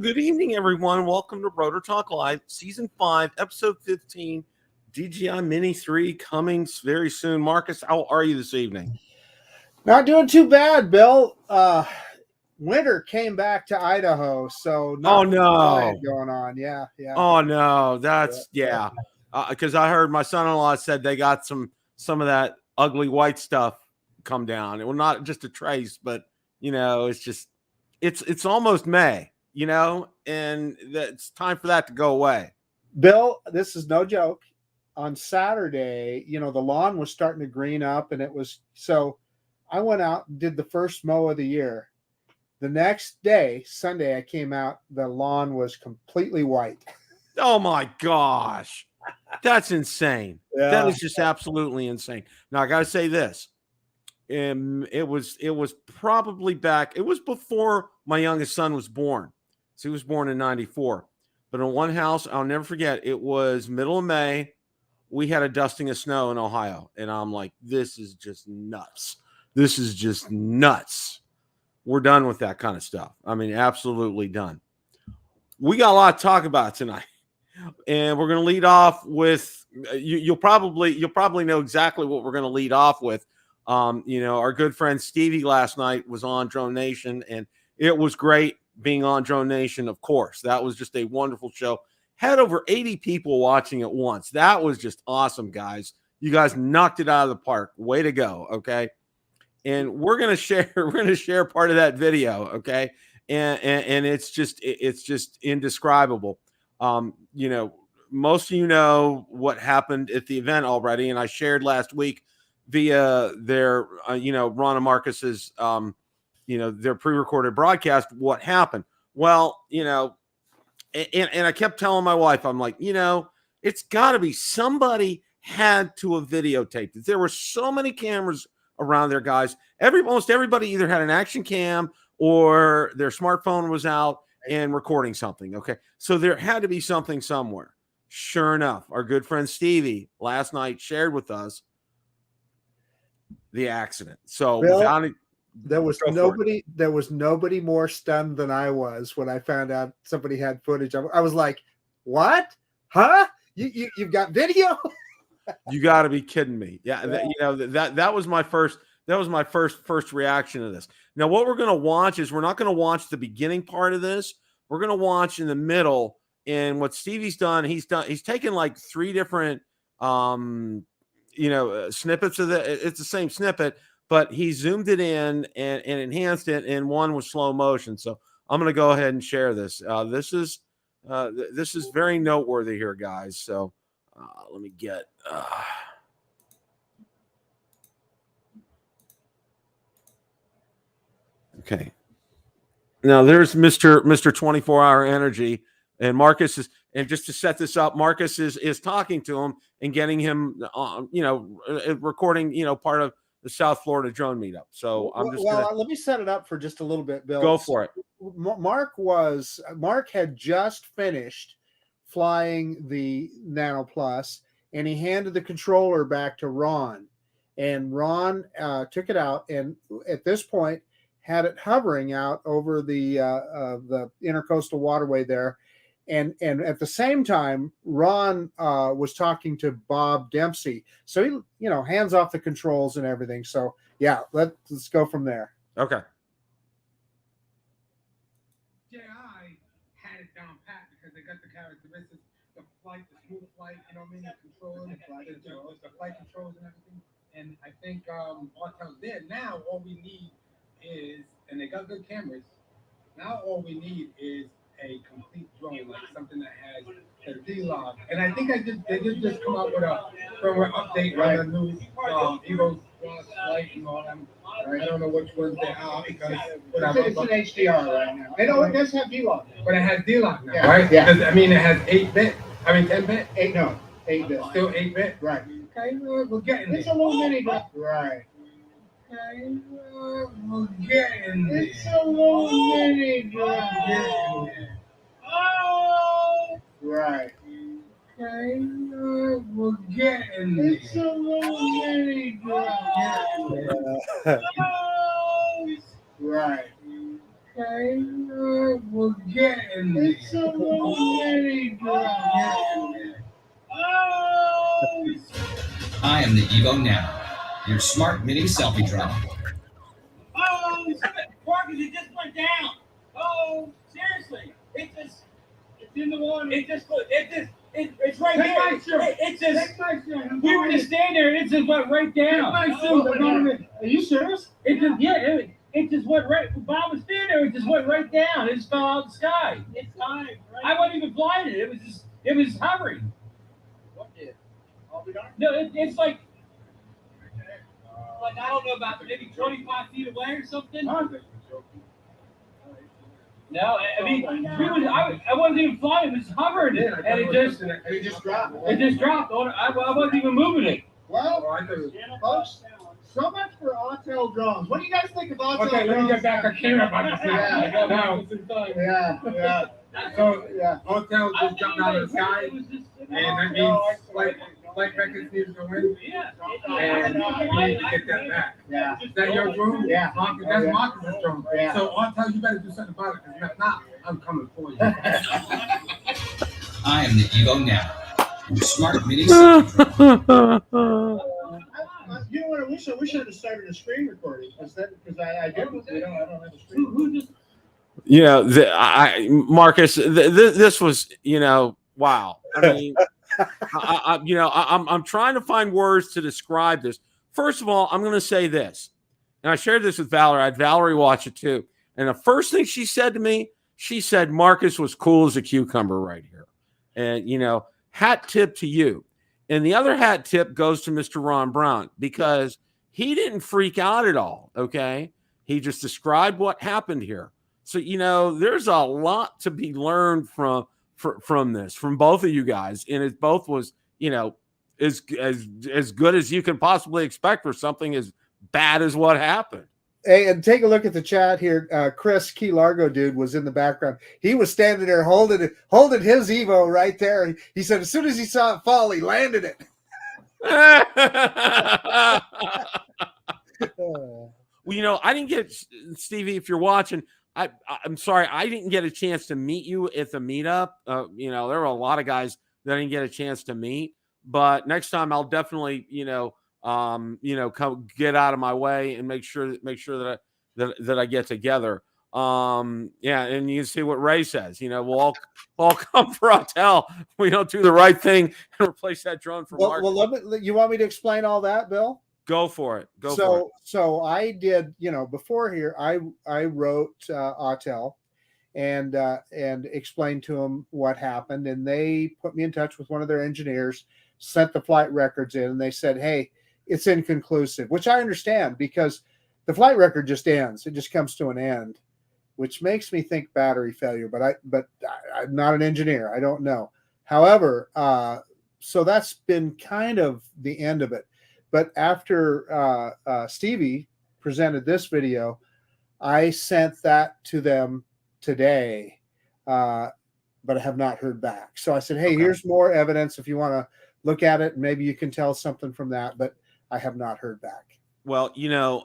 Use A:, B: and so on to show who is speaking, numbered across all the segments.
A: good evening, everyone. Welcome to Rotor Talk Live, Season 5, Episode 15, DJI Mini 3 coming very soon. Marcus, how are you this evening?
B: Not doing too bad, Bill. Winter came back to Idaho, so not going on. Yeah.
A: Oh no, that's because I heard my son-in-law said they got some of that ugly white stuff come down. It will not just a trace, but it's almost May, and it's time for that to go away.
B: Bill, this is no joke. On Saturday, the lawn was starting to green up, and so I went out and did the first mow of the year. The next day, Sunday, I came out, the lawn was completely white.
A: Oh my gosh. That's insane. Yeah. That is just absolutely insane. Now I got to say this. It was probably back. It was before my youngest son was born. So he was born in 94. But in one house, I'll never forget, it was middle of May. We had a dusting of snow in Ohio. And I'm like, this is just nuts. This is just nuts. We're done with that kind of stuff. I mean, absolutely done. We got a lot to talk about tonight. And we're going to lead off with you'll probably know exactly what we're going to lead off with. Our good friend Stevie last night was on Drone Nation, and it was great being on Drone Nation. Of course, that was just a wonderful show. Had over 80 people watching at once. That was just awesome, guys. You guys knocked it out of the park. Way to go. Okay. And we're going to share part of that video. Okay. And it's just indescribable. Most of you know what happened at the event already, and I shared last week via their, Ron and Marcus's, their pre-recorded broadcast what happened. Well, and I kept telling my wife, I'm like, it's got to be somebody had to have videotaped it. There were so many cameras around there, guys. Almost everybody either had an action cam or their smartphone was out and recording something. Okay. So there had to be something somewhere. Sure enough, our good friend Stevie last night shared with us the accident. So
B: Bill, there was nobody more stunned than I was when I found out somebody had footage. I was like, what? Huh? You've got video?
A: You got to be kidding me. Yeah. That was my first reaction to this. Now, what we're going to watch is we're not going to watch the beginning part of this. We're going to watch in the middle. And what Stevie's done, he's taken like 3 different, snippets of it's the same snippet, but he zoomed it in and enhanced it. And one was slow motion. So I'm going to go ahead and share this. This is very noteworthy here, guys. So let me get, okay. Now there's Mr. 24-hour energy, and Marcus is, and just to set this up, Marcus is talking to him and getting him, recording, part of the South Florida drone meetup. So
B: let me set it up for just a little bit, Bill.
A: Go for it.
B: Mark had just finished flying the Nano Plus, and he handed the controller back to Ron, and Ron took it out, and at this point had it hovering out over the intercoastal waterway there. And at the same time, Ron was talking to Bob Dempsey. So he, hands off the controls and everything. So yeah, let's go from there.
A: Okay.
C: DJI had it down pat because they got the characteristics, the smooth flight, the control, the flight controls and everything. And I think Autel's there. Now all we need is, and they got good cameras. Now all we need is a complete drone, like something that has a D-log. And I think they did just come out with a firmware update on the new Evo Light and all them. Right. I don't know which ones they are because
B: it's an HDR right now. I know it does have D-log,
C: but it has D-log now, right? Yeah. It has 8-bit. 10-bit.
B: 8-bit.
C: Still 8-bit.
B: Right.
C: Okay, we're getting there.
B: It's a little mini drone. Right.
C: Okay, we're getting there.
B: It's a little mini drone.
C: Oh.
B: Right.
C: Okay, we're getting there.
B: It's a little mini drone.
C: Oh.
B: Right.
C: Okay, we're getting there. It's a little mini drone. Oh!
D: I am the Evo Now, your smart mini selfie drone.
C: Oh, Marcus, it just went down. Oh, seriously. It's in the water. It's right here. It just, we were just standing there and it just went right down. Are you serious? It just went right, Bob was standing there, it just went right down. It just fell out of the sky. It's fine. Right? I wasn't even blinded. It was hovering. What did? No, it's like I don't know, about maybe 25 feet away or something. No, I mean, I wasn't even flying. It was hovering, and it just dropped. It just dropped. I wasn't even moving it.
B: Well, folks, so much for Autel drones. What do you guys think of Autel drones?
C: Okay, let me get back our camera back.
B: Yeah.
C: So, Autel just jumped out of the sky, and that means flight records need to go in. Yeah. And we need to get that back.
B: Yeah.
C: Is that your drone?
B: Yeah.
C: Marcus, that's Marcus's drone.
B: Yeah.
C: So Autel, you better do something about it, because if not, I'm coming for you.
D: I am the Evo Now, your smart mini selfie drone.
B: You know what? I wish I should have started a screen recording because I didn't. I don't have a screen.
A: Marcus, this was, wow. I mean, I'm trying to find words to describe this. First of all, I'm going to say this, and I shared this with Valerie. I had Valerie watch it too. And the first thing she said to me, she said, Marcus was cool as a cucumber right here. And, hat tip to you. And the other hat tip goes to Mr. Ron Brown, because he didn't freak out at all. Okay. He just described what happened here. So, there's a lot to be learned from this, from both of you guys. And it both was, as good as you can possibly expect for something as bad as what happened.
B: Hey, and take a look at the chat here. Chris Key Largo dude was in the background. He was standing there holding his Evo right there. He said as soon as he saw it fall, he landed it.
A: Well, I didn't get, Stevie, if you're watching, I'm sorry, I didn't get a chance to meet you at the meetup. There were a lot of guys that I didn't get a chance to meet, but next time I'll definitely, come get out of my way and make sure that I get together. And you can see what Ray says. We'll all come for Autel. We don't do the right thing and replace that drone for Mark.
B: Well, you want me to explain all that, Bill?
A: Go for it.
B: So I did, before here, I wrote Autel and explained to them what happened, and they put me in touch with one of their engineers, sent the flight records in, and they said, hey, it's inconclusive, which I understand, because the flight record just ends. It just comes to an end, which makes me think battery failure, but I'm not an engineer. I don't know. However, so that's been kind of the end of it. But after Stevie presented this video, I sent that to them today, but I have not heard back. So I said, hey, here's more evidence if you want to look at it. Maybe you can tell something from that, but I have not heard back.
A: Well, the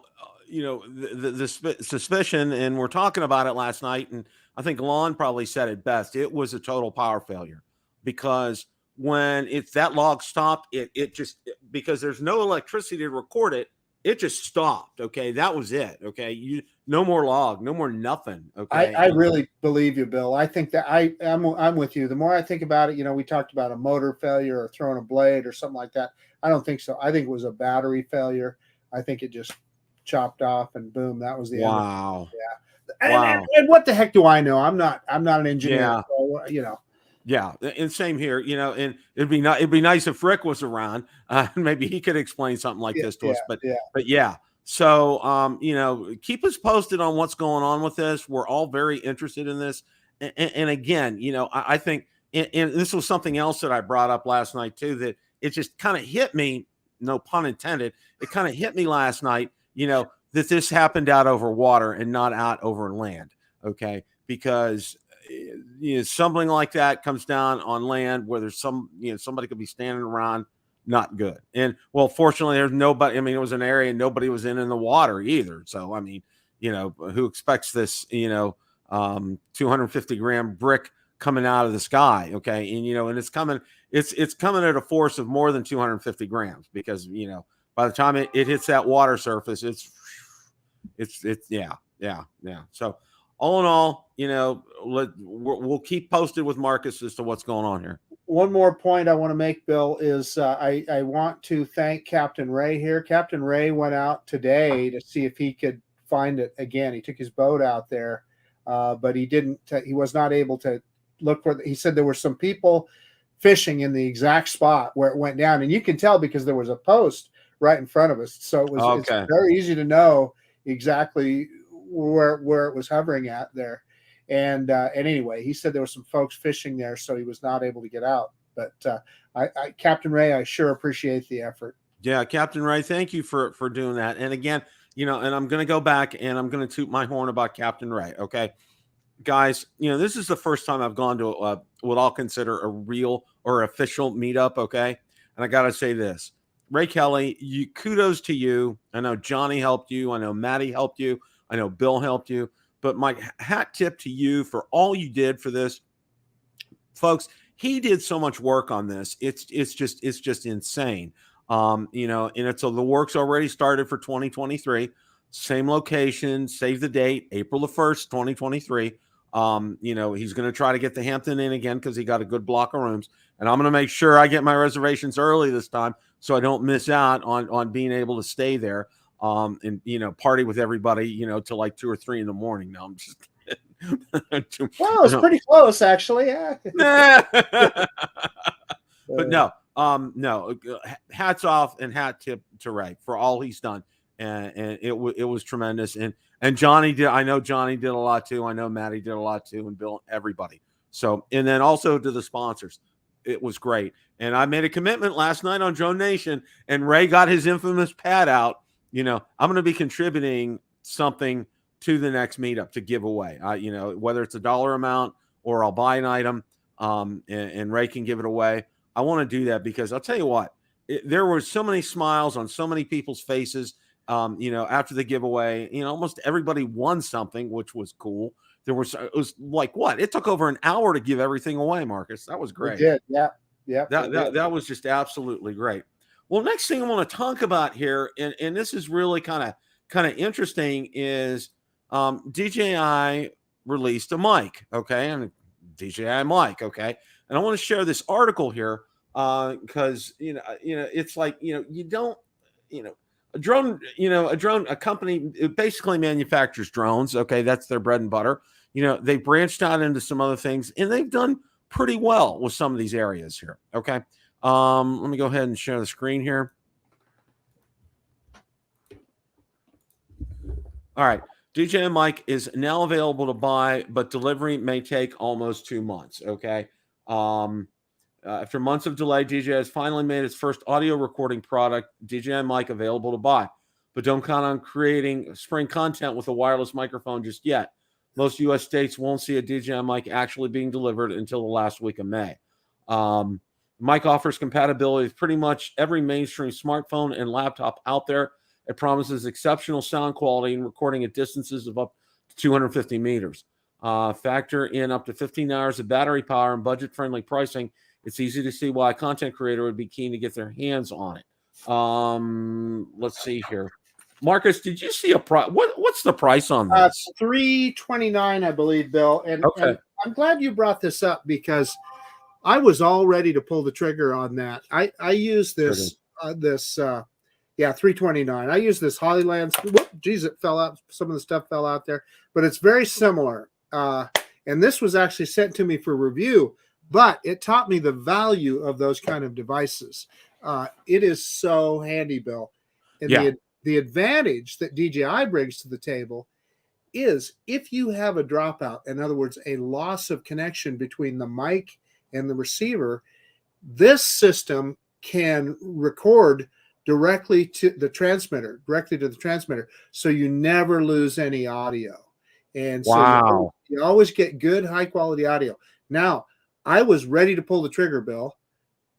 A: suspicion, and we're talking about it last night, and I think Lon probably said it best. It was a total power failure, because when that log stopped, it just, because there's no electricity to record it, it just stopped. Okay. That was it. Okay. No more log, no more nothing. Okay.
B: I really believe you, Bill. I think that I'm with you. The more I think about it, we talked about a motor failure or throwing a blade or something like that. I don't think so. I think it was a battery failure. I think it just chopped off and boom, that was the end.
A: Wow.
B: Yeah.
A: Wow.
B: And what the heck do I know? I'm not an engineer.
A: Yeah.
B: So,
A: Yeah, and same here, and it'd be nice if Rick was around, maybe he could explain something like this to us. But yeah. So keep us posted on what's going on with this. We're all very interested in this, and again, I think, and this was something else that I brought up last night too, that it just kind of hit me, no pun intended. It kind of hit me last night, that this happened out over water and not out over land. Okay, because something like that comes down on land where there's somebody could be standing around, not good. And well, fortunately there's nobody. I mean, it was an area nobody was in the water either. So, I mean, who expects this, 250-gram brick coming out of the sky. Okay. And, and it's coming at a force of more than 250 grams because, by the time it hits that water surface, yeah. So all in all, we'll keep posted with Marcus as to what's going on here.
B: One more point I want to make, Bill, is I want to thank Captain Ray here. Captain Ray went out today to see if he could find it again. He took his boat out there, but he didn't. He was not able to look for. He said there were some people fishing in the exact spot where it went down, and you can tell because there was a post right in front of us. So it was It's very easy to know exactly where it was hovering at there. And anyway, he said there were some folks fishing there, so he was not able to get out. But Captain Ray, I sure appreciate the effort.
A: Yeah, Captain Ray, thank you for doing that. And again, and I'm going to go back and I'm going to toot my horn about Captain Ray. Okay, guys, this is the first time I've gone to what I'll consider a real or official meetup. Okay, and I got to say this, Ray Kelly, kudos to you. I know Johnny helped you. I know Maddie helped you. I know Bill helped you. But my hat tip to you for all you did for this, folks. He did so much work on this. It's just insane. And the work's already started for 2023. Same location, save the date, April the 1st, 2023. He's going to try to get the Hampton Inn again because he got a good block of rooms. And I'm going to make sure I get my reservations early this time so I don't miss out on being able to stay there. And party with everybody, till like 2 or 3 in the morning. No, I'm just
B: well, it's pretty close, actually. Yeah.
A: But no, hats off and hat tip to Ray for all he's done, and it was tremendous. And Johnny did. I know Johnny did a lot too. I know Maddie did a lot too, and Bill, everybody. So, and then also to the sponsors, it was great. And I made a commitment last night on Drone Nation, and Ray got his infamous pad out. I'm going to be contributing something to the next meetup to give away. Whether it's a dollar amount or I'll buy an item, and Ray can give it away. I want to do that because I'll tell you what, there were so many smiles on so many people's faces. After the giveaway, almost everybody won something, which was cool. It was like what? It took over an hour to give everything away, Marcus. That was great.
B: It did. Yeah.
A: That was just absolutely great. Well, next thing I want to talk about here, and this is really kind of interesting, is DJI released a mic, okay, and DJI Mic, okay, and I want to share this article here because it's like you don't a company it basically manufactures drones, okay, that's their bread and butter. They branched out into some other things, and they've done pretty well with some of these areas here, okay. Let me go ahead and share the screen here. All right. DJI Mic is now available to buy, but delivery may take almost 2 months. Okay. After months of delay, DJI has finally made its first audio recording product, DJI Mic, available to buy. But don't count on creating spring content with a wireless microphone just yet. Most U.S. states won't see a DJI Mic actually being delivered until the last week of May. Mic offers compatibility with pretty much every mainstream smartphone and laptop out there. It promises exceptional sound quality and recording at distances of up to 250 meters. Factor in up to 15 hours of battery power and budget-friendly pricing. It's easy to see why a content creator would be keen to get their hands on it. Let's see here. Marcus, did you see a price? What's the price on this?
B: $329, I believe, Bill. And,
A: okay.
B: And I'm glad you brought this up because I was all ready to pull the trigger on that. I use this $329. I use this Hollyland. Whoop, geez, it fell out. Some of the stuff fell out there, but it's very similar. And this was actually sent to me for review, but it taught me the value of those kind of devices. It is so handy, Bill. And the advantage that DJI brings to the table is if you have a dropout, in other words, a loss of connection between the mic and the receiver, this system can record directly to the transmitter, so you never lose any audio. And so you always get good, high quality audio. Now, I was ready to pull the trigger, Bill,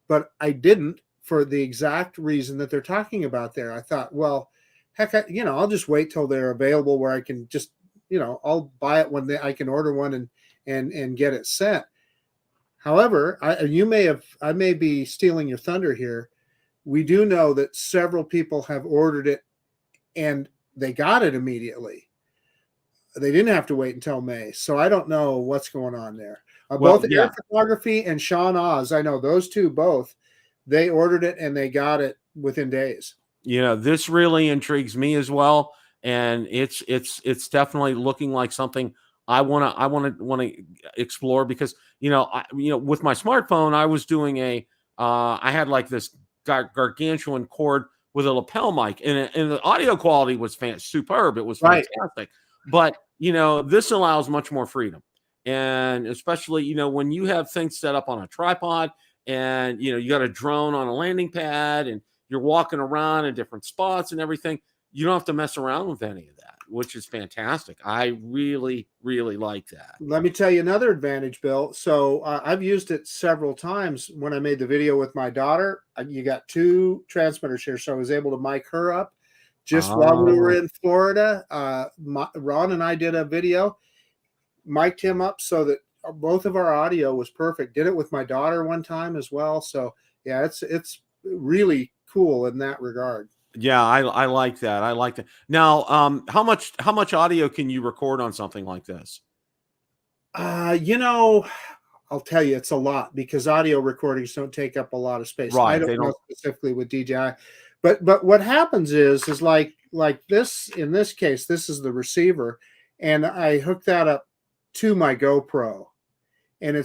B: but I didn't for the exact reason that they're talking about there. I thought, well, heck, I'll just wait till they're available where I can just, I'll buy it when I can order one and get it sent. However, I may be stealing your thunder here. We do know that several people have ordered it and they got it immediately. They didn't have to wait until May. So I don't know what's going on there. Both Air Photography and Sean Oz, I know those two both, they ordered it and they got it within days.
A: This really intrigues me as well. And it's definitely looking like something I want to explore because, with my smartphone, I was doing I had like this gargantuan cord with a lapel mic and the audio quality was superb. It was fantastic. Right. But, this allows much more freedom. And especially, when you have things set up on a tripod and, you got a drone on a landing pad and you're walking around in different spots and everything, you don't have to mess around with any of that, which is fantastic. I really, really like that.
B: Let me tell you another advantage, Bill. So I've used it several times when I made the video with my daughter. You got two transmitters here, so I was able to mic her up just while we were in Florida. Ron and I did a video, mic'd him up so that both of our audio was perfect. Did it with my daughter one time as well. So yeah, it's really cool in that regard.
A: Yeah, I like that. I like that. Now, how much audio can you record on something like this?
B: I'll tell you, it's a lot because audio recordings don't take up a lot of space.
A: Right,
B: I don't know specifically with DJI, but what happens is like this. In this case, this is the receiver, and I hook that up to my GoPro, and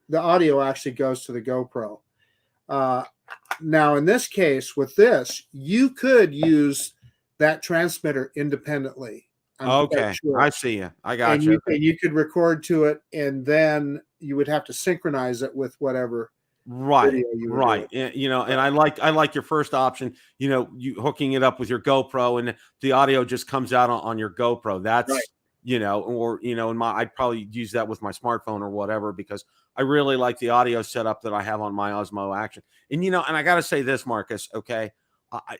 B: the audio actually goes to the GoPro. Now, in this case, with this, you could use that transmitter independently.
A: Okay, sure. I see you. I got you.
B: And you could record to it, and then you would have to synchronize it with whatever.
A: Right, right. And, and I like your first option. You hooking it up with your GoPro, and the audio just comes out on your GoPro. That's right. I'd probably use that with my smartphone or whatever because I really like the audio setup that I have on my Osmo Action. And, and I got to say this, Marcus, okay. I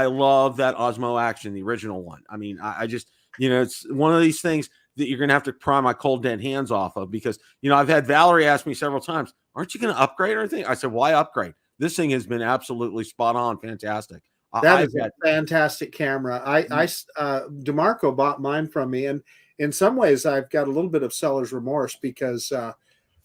A: love that Osmo Action, the original one. I mean, I just, it's one of these things that you're going to have to pry my cold dead hands off of because, I've had Valerie ask me several times, aren't you going to upgrade or anything? I said, why upgrade? This thing has been absolutely spot on. Fantastic.
B: That is a fantastic camera. DeMarco bought mine from me, and in some ways I've got a little bit of seller's remorse because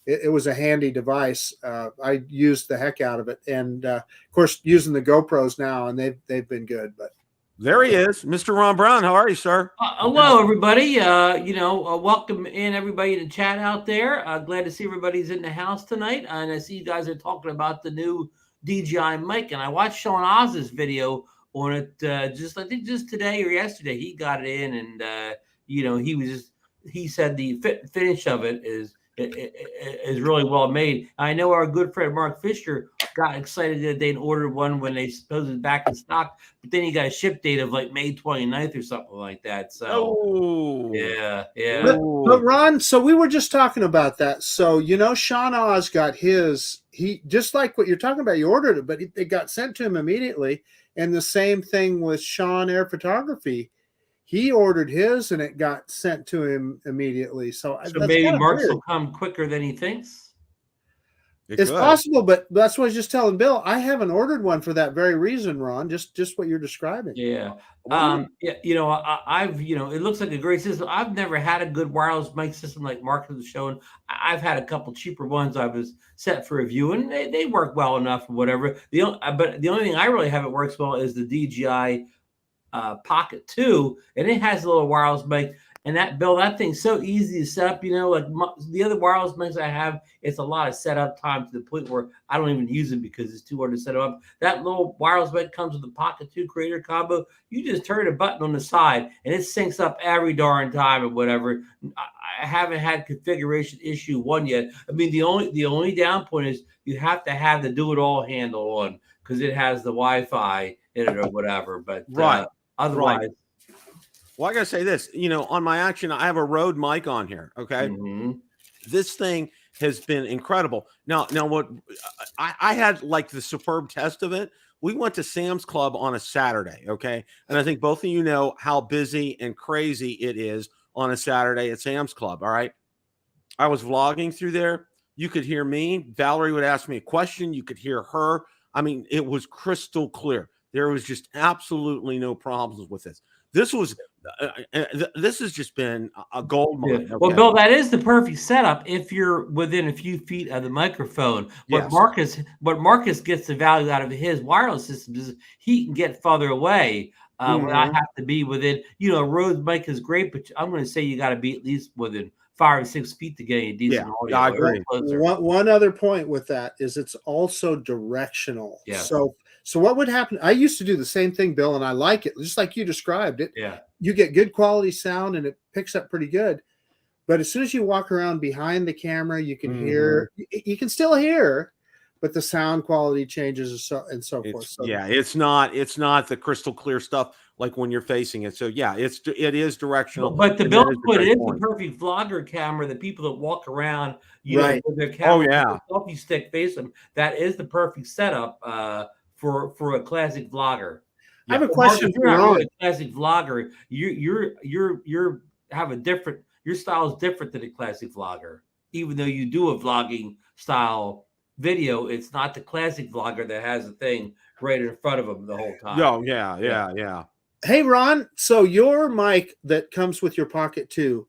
B: it was a handy device. I used the heck out of it, and of course using the GoPros now, and they've been good. But
A: there he is, Mr. Ron Brown. How are you, sir?
E: Hello, everybody. Welcome in everybody to chat out there. Glad to see everybody's in the house tonight, and I see you guys are talking about the new DJI Mic, and I watched Sean Oz's video on it just today or yesterday. He got it in, and he said the finish of it is really well made. I know our good friend Mark Fisher got excited that they'd ordered one when they supposedly back in stock, but then he got a ship date of like May 29th or something like that. So yeah.
B: But Ron, so we were just talking about that. So Sean Oz got his. He just like what you're talking about. You ordered it, but it got sent to him immediately. And the same thing with Sean Air Photography. He ordered his, and it got sent to him immediately. So
E: maybe Mark's will come quicker than he thinks.
B: It's possible, but that's what I was just telling Bill. I haven't ordered one for that very reason, Ron. Just what you're describing.
E: Yeah. It looks like a great system. I've never had a good wireless mic system like Mark was showing. I've had a couple cheaper ones I was set for review, and they work well enough or whatever. But the only thing I really have it works well is the DJI Pocket 2, and it has a little wireless mic. And that thing's so easy to set up, like the other wireless mics I have, it's a lot of setup time to the point where I don't even use it because it's too hard to set up. That little wireless mic comes with the Pocket 2 creator combo. You just turn a button on the side and it syncs up every darn time or whatever. I haven't had configuration issue one yet. I mean, the only down point is you have to have the do-it-all handle on because it has the Wi-Fi in it or whatever. But otherwise.
A: Right. Well, I got to say this, on my Action, I have a Rode mic on here. Okay.
E: Mm-hmm.
A: This thing has been incredible. Now what I had like the superb test of it. We went to Sam's Club on a Saturday, okay? And I think both of you know how busy and crazy it is on a Saturday at Sam's Club, all right? I was vlogging through there. You could hear me. Valerie would ask me a question. You could hear her. I mean, it was crystal clear. There was just absolutely no problems with this. This has just been a gold mine.
E: Yeah. Well,
A: okay?
E: Bill, that is the perfect setup if you're within a few feet of the microphone. What Marcus gets the value out of his wireless system is he can get farther away when I have to be within. A Rode mic is great, but I'm going to say you got to be at least within 5 or 6 feet to get a decent audio.
A: I agree.
B: One other point with that is it's also directional.
E: Yeah.
B: So what would happen? I used to do the same thing, Bill, and I like it, just like you described it.
E: Yeah.
B: You get good quality sound and it picks up pretty good. But as soon as you walk around behind the camera, you can hear, you can still hear, but the sound quality changes and so forth. So,
A: it's not the crystal clear stuff like when you're facing it. So yeah, it is directional.
E: But the Bill put it is the perfect vlogger camera. The people that walk around, know, with their camera, selfie stick face them. That is the perfect setup for a classic vlogger.
B: I have a question.
E: If you're not really a classic vlogger, you have a different. Your style is different than a classic vlogger. Even though you do a vlogging style video, it's not the classic vlogger that has the thing right in front of them the whole time.
A: Oh, yeah.
B: Hey, Ron, so your mic that comes with your Pocket 2,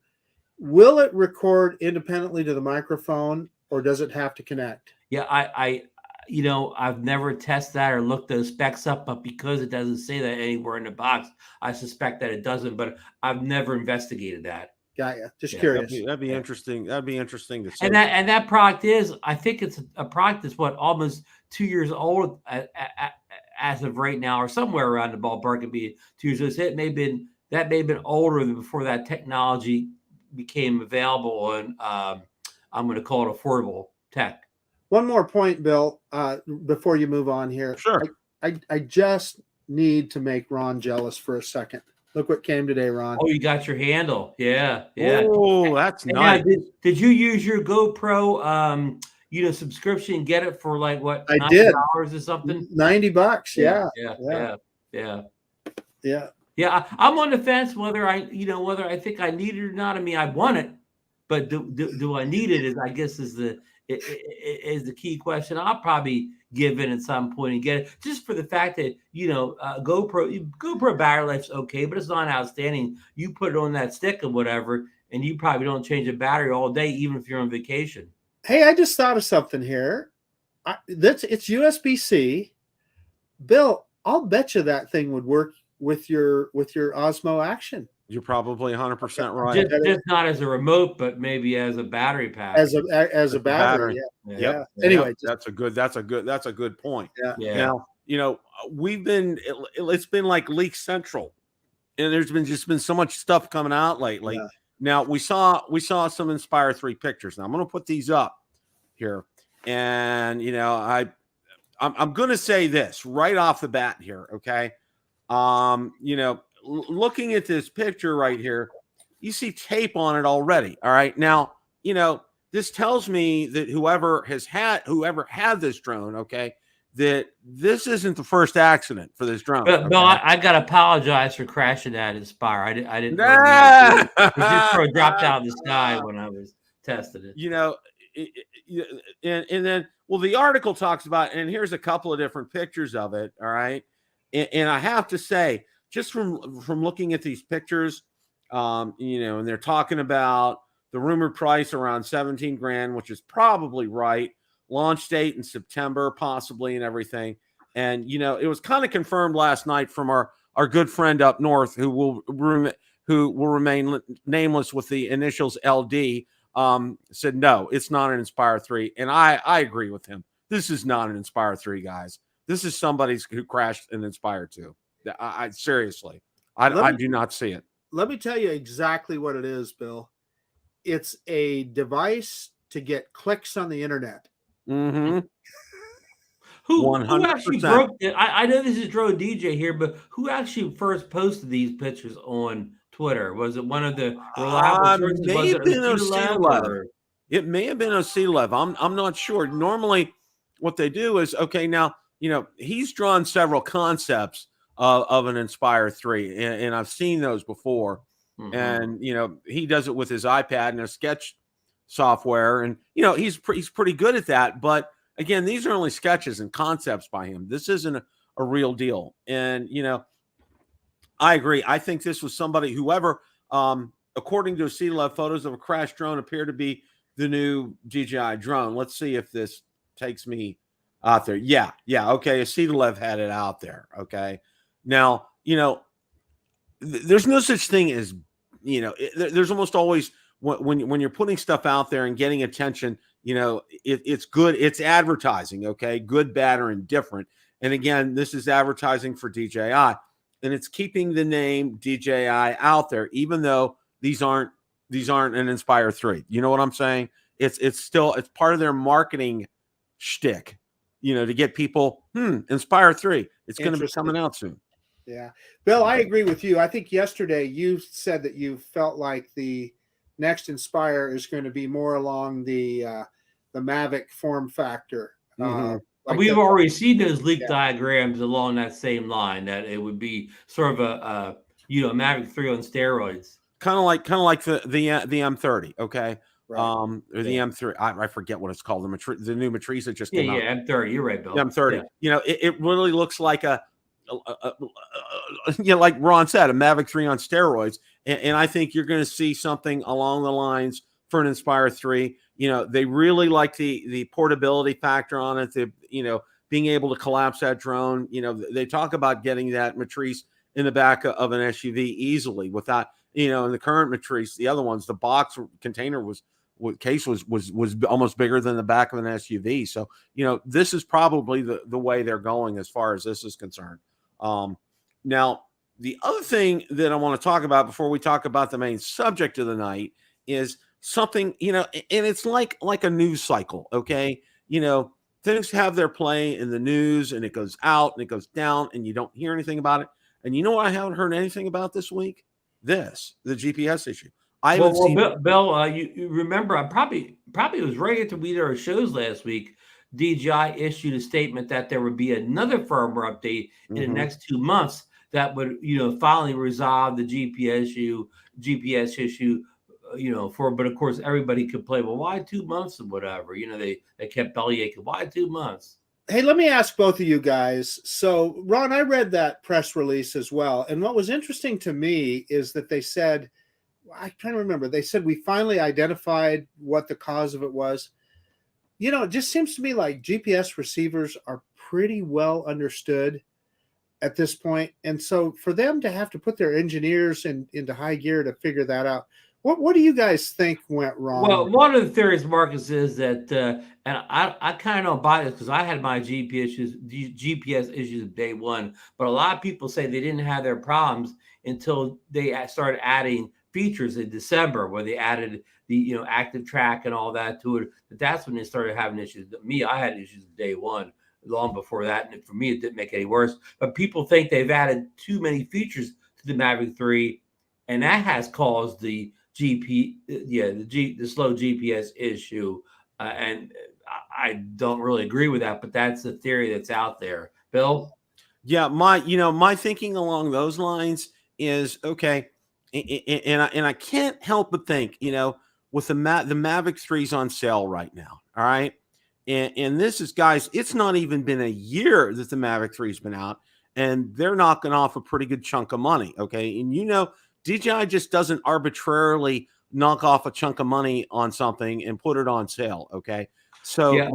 B: will it record independently to the microphone or does it have to connect?
E: Yeah, I've never tested that or looked those specs up, but because it doesn't say that anywhere in the box, I suspect that it doesn't, but I've never investigated that.
B: Got you. Just curious.
A: That'd be interesting. That'd be interesting to see.
E: And that product I think it's a product that's almost 2 years old as of right now, or somewhere around the ballpark. It'd be 2 years old. So that may have been older than before that technology became available, and I'm going to call it affordable tech.
B: One more point, Bill, before you move on here.
A: Sure.
B: I just need to make Ron jealous for a second. Look what came today, Ron.
E: Oh, you got your handle. Yeah.
A: Oh, that's nice.
E: Did you use your GoPro subscription and get it for like what?
B: I did.
E: $90 or something?
B: $90. Yeah.
E: I'm on the fence whether I think I need it or not. I mean, I want it, but do I need it? Is the key question. I'll probably give in at some point and get it, just for the fact that GoPro battery life's okay, but it's not outstanding. You put it on that stick or whatever, and you probably don't change the battery all day, even if you're on vacation.
B: Hey, I just thought of something here. It's USB-C. Bill, I'll bet you that thing would work with your Osmo Action.
A: You're probably 100% right.
E: Just not as a remote, but maybe as a battery pack.
B: As a battery. Yeah. Anyway,
A: that's a good point.
E: Yeah.
A: Now, it's been like Leak Central, and there's been so much stuff coming out lately. Yeah. Now we saw some Inspire 3 pictures. Now I'm going to put these up here, and I'm going to say this right off the bat here, okay? Looking at this picture right here, you see tape on it already. All right. Now, this tells me that whoever had this drone, okay, that this isn't the first accident for this drone.
E: But Bill, I got to apologize for crashing that Inspire. I didn't know it just dropped out of the sky when I was testing it.
A: And then, the article talks about, and here's a couple of different pictures of it. All right. And I have to say, just from looking at these pictures, and they're talking about the rumored price around 17 grand, which is probably right. Launch date in September, possibly, and everything. And, it was kind of confirmed last night from our good friend up north who will remain nameless with the initials LD, said, no, it's not an Inspire 3. And I agree with him. This is not an Inspire 3, guys. This is somebody who crashed an Inspire 2. I seriously, I do not see it.
B: Let me tell you exactly what it is, Bill. It's a device to get clicks on the internet.
A: Mm-hmm.
E: Who actually broke it? I know this is Drone DJ here, but who actually first posted these pictures on Twitter? Was it one of the reliable sources?
A: It may have been Osilev. I'm not sure. Normally, what they do is, okay, now, he's drawn several concepts of an Inspire 3, and I've seen those before.
E: Mhm.
A: And, he does it with his iPad and a sketch software. And, he's pretty good at that. But again, these are only sketches and concepts by him. This isn't a real deal. And, I agree. I think this was somebody, whoever, according to Osilev, photos of a crashed drone appear to be the new DJI drone. Let's see if this takes me out there. Yeah. Okay. Osilev had it out there. Okay. Now, there's no such thing as, there's almost always, when you're putting stuff out there and getting attention, it's good. It's advertising. Okay. Good, bad, or indifferent. And again, this is advertising for DJI, and it's keeping the name DJI out there, even though these aren't an Inspire 3. You know what I'm saying? It's part of their marketing shtick, to get people, Inspire 3. It's going to be coming out soon.
B: Yeah. Bill, I agree with you. I think yesterday you said that you felt like the next Inspire is going to be more along the Mavic form factor.
E: We've already seen those leak diagrams along that same line, that it would be sort of a Mavic 3 on steroids.
A: Kind of like the M30, okay? Right. Or the M3. I forget what it's called. The new Matrice that just came out.
E: Yeah, M30. You're right, Bill.
A: The M30. Yeah. It really looks like like Ron said, a Mavic 3 on steroids. And I think you're going to see something along the lines for an Inspire 3. They really like the portability factor on it. Being able to collapse that drone. They talk about getting that Matrice in the back of an SUV easily without, in the current Matrice, the other ones, the box container case was almost bigger than the back of an SUV. So, this is probably the way they're going as far as this is concerned. Now, the other thing that I want to talk about before we talk about the main subject of the night is something, and it's like a news cycle. Okay. Things have their play in the news, and it goes out and it goes down, and you don't hear anything about it. And you know what I haven't heard anything about this week? The GPS issue.
E: Bill, you remember, I probably it was right after we did our shows last week. DJI issued a statement that there would be another firmware update in the next 2 months that would, finally resolve the GPS issue. But of course everybody could play, well, why 2 months or whatever? They kept bellyaching. Why 2 months?
B: Hey, let me ask both of you guys. So, Ron, I read that press release as well. And what was interesting to me is that they said, I can't remember, they said we finally identified what the cause of it was. It just seems to me like GPS receivers are pretty well understood at this point. And so for them to have to put their engineers into high gear to figure that out, what do you guys think went wrong?
E: Well, one of the theories, Marcus, is that, and I kind of don't buy this because I had my GPS issues day one, but a lot of people say they didn't have their problems until they started adding features in December, where they added the active track and all that to it. But that's when they started having issues. I had issues day one, long before that, and for me it didn't make any worse. But people think they've added too many features to the Mavic 3, and that has caused the slow GPS issue. And I don't really agree with that, but that's the theory that's out there. Bill?
A: Yeah, my thinking along those lines is, okay, and I can't help but think, with the Mavic 3's on sale right now, all right? And this is, guys, it's not even been a year that the Mavic 3's been out, and they're knocking off a pretty good chunk of money, okay? And DJI just doesn't arbitrarily knock off a chunk of money on something and put it on sale, okay? So
E: yeah,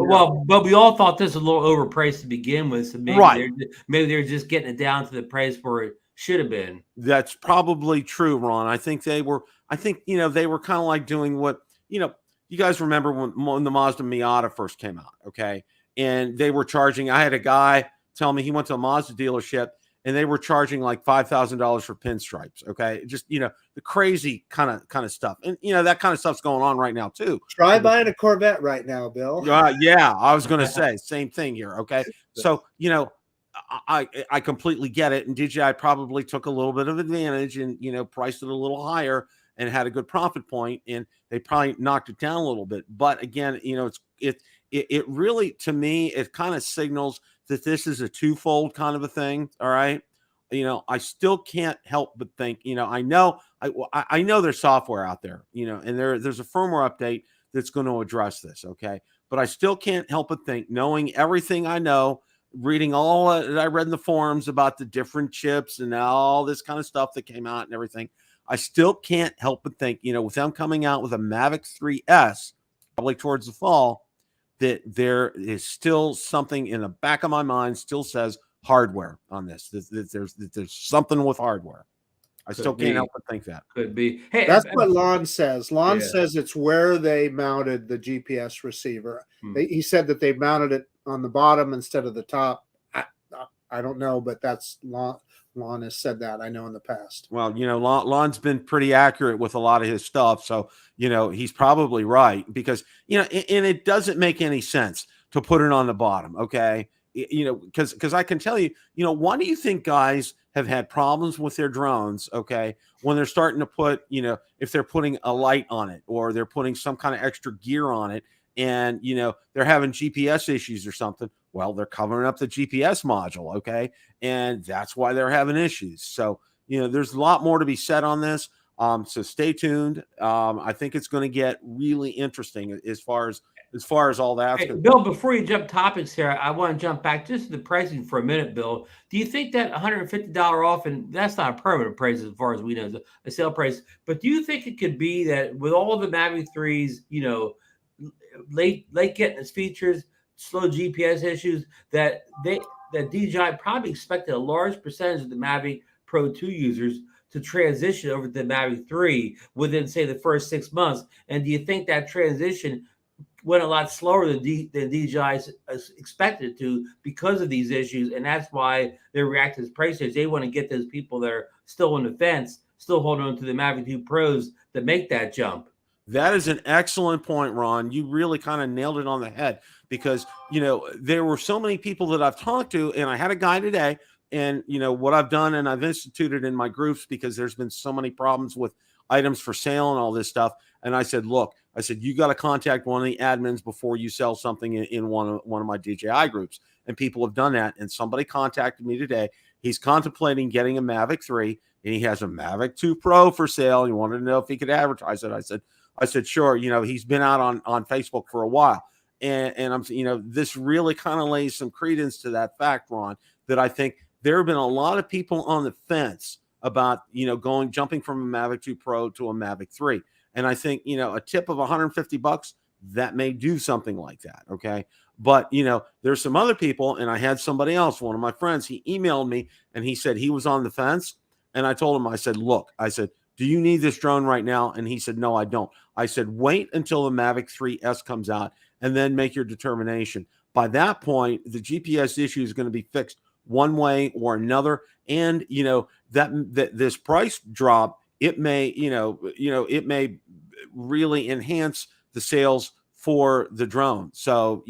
E: but we all thought this was a little overpriced to begin with, so maybe they're just getting it down to the price where it should have been.
A: That's probably true, Ron. I think they were kind of like doing what, you guys remember when the Mazda Miata first came out, okay? And they were charging, I had a guy tell me he went to a Mazda dealership and they were charging like $5,000 for pinstripes, okay? Just, the crazy kind of stuff. And, that kind of stuff's going on right now too.
B: Try buying a Corvette right now, Bill.
A: Yeah, I was going to say same thing here, okay? So, I completely get it. And DJI probably took a little bit of advantage and, priced it a little higher. and had a good profit point, and they probably knocked it down a little bit. But again, it really, to me, it kind of signals that this is a twofold kind of a thing. All right. I still can't help but think, I know there's software out there, and there's a firmware update that's going to address this. Okay. But I still can't help but think, knowing everything I know, reading all that I read in the forums about the different chips and all this kind of stuff that came out and everything, I still can't help but think, with them coming out with a Mavic 3S, probably towards the fall, that there is still something in the back of my mind still says hardware on this. There's something with hardware. I still can't help but think that.
E: Could be. Hey,
B: that's what Lon says. Lon says it's where they mounted the GPS receiver. He said that they mounted it on the bottom instead of the top. I don't know, but that's Lon has said that, I know, in the past.
A: Well, Lon's been pretty accurate with a lot of his stuff. So, he's probably right, because, and it doesn't make any sense to put it on the bottom. Okay. Because I can tell you, why do you think guys have had problems with their drones, okay, when they're starting to put, if they're putting a light on it or they're putting some kind of extra gear on it, and, they're having GPS issues or something? Well, they're covering up the GPS module, okay, and that's why they're having issues. So, there's a lot more to be said on this. So stay tuned. I think it's going to get really interesting as far as all that.
E: Hey, Bill, before you jump topics here, I want to jump back just to the pricing for a minute, Bill. Do you think that $150 off, and that's not a permanent price as far as we know, it's a sale price, but do you think it could be that with all the Mavic 3s, late getting its features, slow GPS issues, that DJI probably expected a large percentage of the Mavic Pro 2 users to transition over to the Mavic 3 within, say, the first 6 months? And do you think that transition went a lot slower than DJI expected to because of these issues, and that's why they're reacting to price change? They want to get those people that are still on the fence, still holding on to the Mavic 2 Pros, to make that jump.
A: That is an excellent point, Ron. You really kind of nailed it on the head, because, there were so many people that I've talked to, and I had a guy today, and, what I've done, and I've instituted in my groups, because there's been so many problems with items for sale and all this stuff. And I said, look, you got to contact one of the admins before you sell something in one of my DJI groups. And people have done that. And somebody contacted me today. He's contemplating getting a Mavic 3, and he has a Mavic 2 Pro for sale. He wanted to know if he could advertise it. I said, sure. He's been out on Facebook for a while. And I'm, this really kind of lays some credence to that fact, Ron, that I think there have been a lot of people on the fence about, jumping from a Mavic 2 Pro to a Mavic 3. And I think, a tip of $150, that may do something like that. Okay. But, there's some other people, and I had somebody else, one of my friends, he emailed me and he said he was on the fence. And I told him, I said, look, do you need this drone right now? And he said, no, I don't. I said, wait until the Mavic 3S comes out and then make your determination. By that point, the GPS issue is going to be fixed one way or another. And, that this price drop, it may, it may really enhance the sales for the drone. So,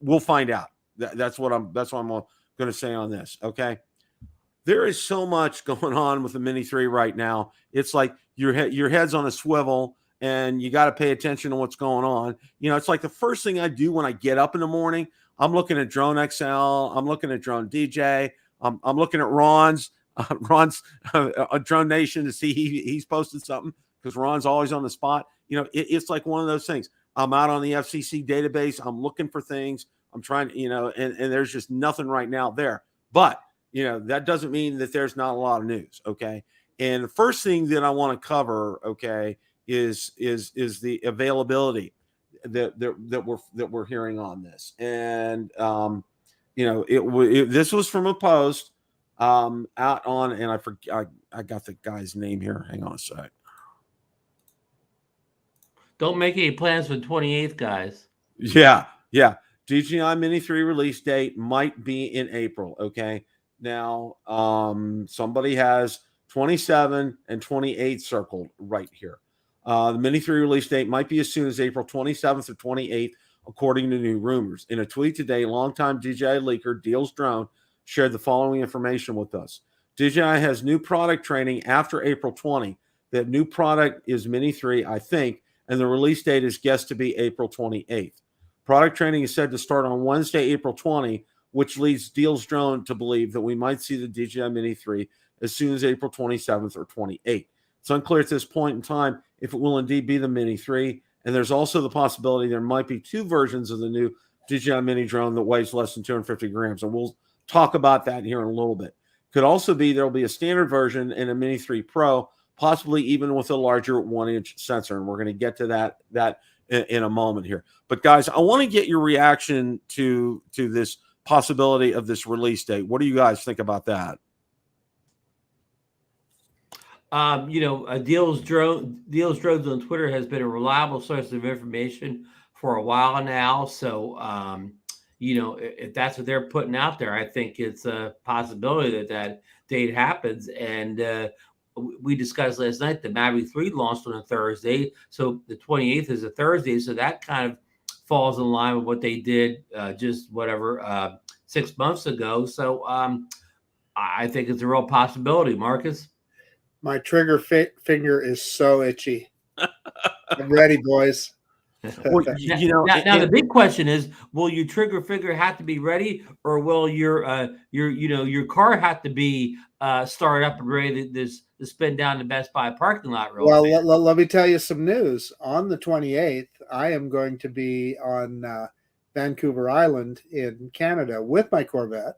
A: we'll find out. That's what I'm going to say on this. Okay. There is so much going on with the Mini 3 right now. It's like your head's on a swivel, and you got to pay attention to what's going on. It's like the first thing I do when I get up in the morning, I'm looking at Drone XL. I'm looking at Drone DJ. I'm looking at Ron's Drone Nation to see he's posted something, because Ron's always on the spot. It's like one of those things. I'm out on the FCC database. I'm looking for things. I'm trying to, and there's just nothing right now there. But, that doesn't mean that there's not a lot of news. Okay. And the first thing that I want to cover, okay, is the availability that we're hearing on this. And, this was from a post out on, and I forget, I got the guy's name here. Hang on a sec.
E: Don't make any plans for the 28th, guys.
A: Yeah. DJI Mini 3 release date might be in April. Okay. Now, somebody has 27 and 28 circled right here. The Mini 3 release date might be as soon as April 27th or 28th, according to new rumors. In a tweet today, longtime DJI leaker Deals Drone shared the following information with us. DJI has new product training after April 20 The new product is Mini 3, I think, and the release date is guessed to be April 28th. Product training is said to start on Wednesday, April 20, which leads Deals Drone to believe that we might see the DJI Mini 3 as soon as April 27th or 28th. It's unclear at this point in time if it will indeed be the Mini 3, and there's also the possibility there might be two versions of the new DJI Mini drone that weighs less than 250 grams, and we'll talk about that here in a little bit. Could also be there will be a standard version and a Mini 3 Pro, possibly even with a larger 1-inch sensor, and we're going to get to that in a moment here. But guys, I want to get your reaction to this possibility of this release date. What do you guys think about that?
E: Deals Drones on Twitter has been a reliable source of information for a while now. So, if that's what they're putting out there, I think it's a possibility that date happens. And we discussed last night the Mavic 3 launched on a Thursday, so the 28th is a Thursday. So that kind of falls in line with what they did just 6 months ago. So I think it's a real possibility, Marcus.
B: My trigger finger is so itchy. I'm ready, boys.
E: Well, now the big question is: will your trigger finger have to be ready, or will your car have to be started up and ready to spin down the Best Buy parking lot?
B: Let me tell you some news. On the 28th, I am going to be on Vancouver Island in Canada with my Corvette.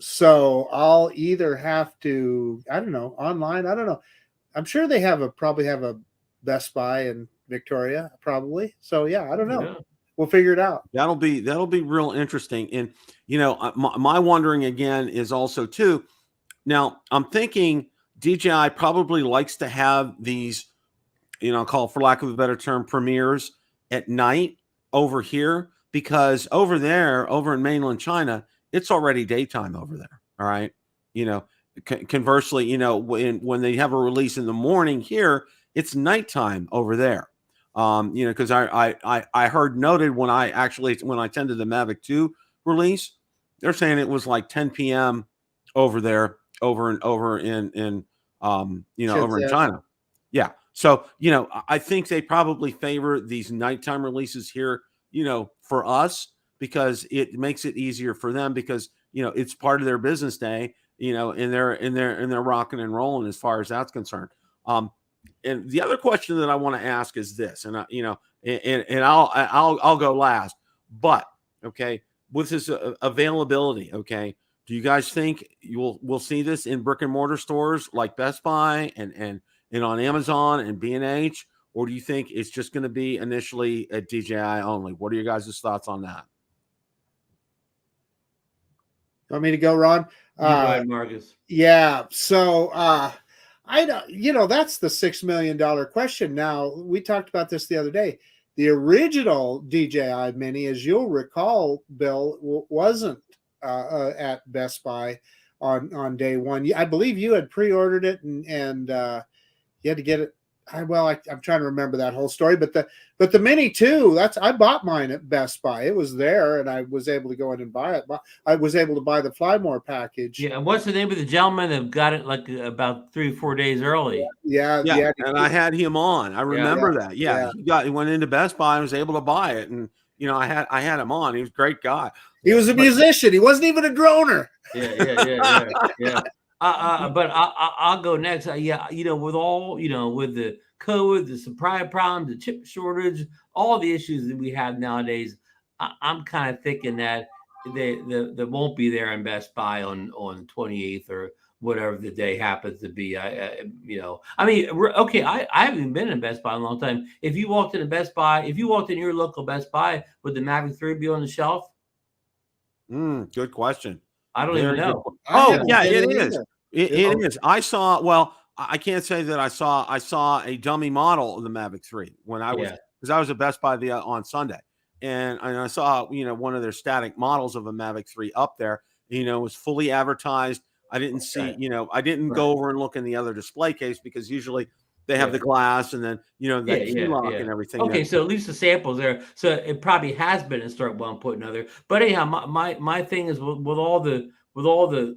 B: So I'll either have to, I don't know, online. I don't know. I'm sure they probably have a Best Buy in Victoria, probably. So yeah, I don't know. Yeah. We'll figure it out.
A: That'll be real interesting. And my wondering again is also too. Now I'm thinking DJI probably likes to have these, call for lack of a better term, premieres at night over here, because over in mainland China, it's already daytime over there. All right. Conversely, when they have a release in the morning here, it's nighttime over there. Because I heard noted when I attended the Mavic 2 release, they're saying it was like 10 p.m. over there, over in China. Yeah. So, I think they probably favor these nighttime releases here, for us, because it makes it easier for them, because it's part of their business day, and they're rocking and rolling as far as that's concerned. And the other question that I want to ask is this, and I'll go last, but okay, with this availability, okay, do you guys think we'll see this in brick and mortar stores like Best Buy and on Amazon and B&H, or do you think it's just going to be initially at DJI only? What are your guys' thoughts on that?
B: Want me to go, Ron?
E: Go ahead, Marcus.
B: Yeah. So I don't, that's the $6 million question. Now, we talked about this the other day. The original DJI Mini, as you'll recall, Bill, wasn't at Best Buy on day one. I believe you had pre-ordered it and you had to get it. I'm trying to remember that whole story, but the Mini 2, I bought mine at Best Buy. It was there, and I was able to go in and buy it. I was able to buy the Fly More package.
E: Yeah, and what's the name of the gentleman that got it like about 3 or 4 days early?
B: Yeah.
A: And I had him on. I remember that. Yeah, he went into Best Buy and was able to buy it, and I had him on. He was a great guy.
B: He was a musician. He wasn't even a droner.
E: Yeah. But I'll go next. With all, with the COVID, the supply problem, the chip shortage, all the issues that we have nowadays, I'm kind of thinking that they won't be there in Best Buy on the 28th or whatever the day happens to be. I haven't been in Best Buy in a long time. If you walked in your local Best Buy, would the Mavic 3 be on the shelf?
A: Good question.
E: I don't even know.
A: Oh, yeah, it is. It is. I saw. Well, I can't say that I saw a dummy model of the Mavic 3 when I was, because I was at Best Buy on Sunday, and I saw one of their static models of a Mavic 3 up there. It was fully advertised. I didn't see. I didn't go over and look in the other display case, because usually they have the glass and then that key lock and everything.
E: Okay, so at least the sample's there. So it probably has been in store at one point or another. But anyhow, my thing is with all the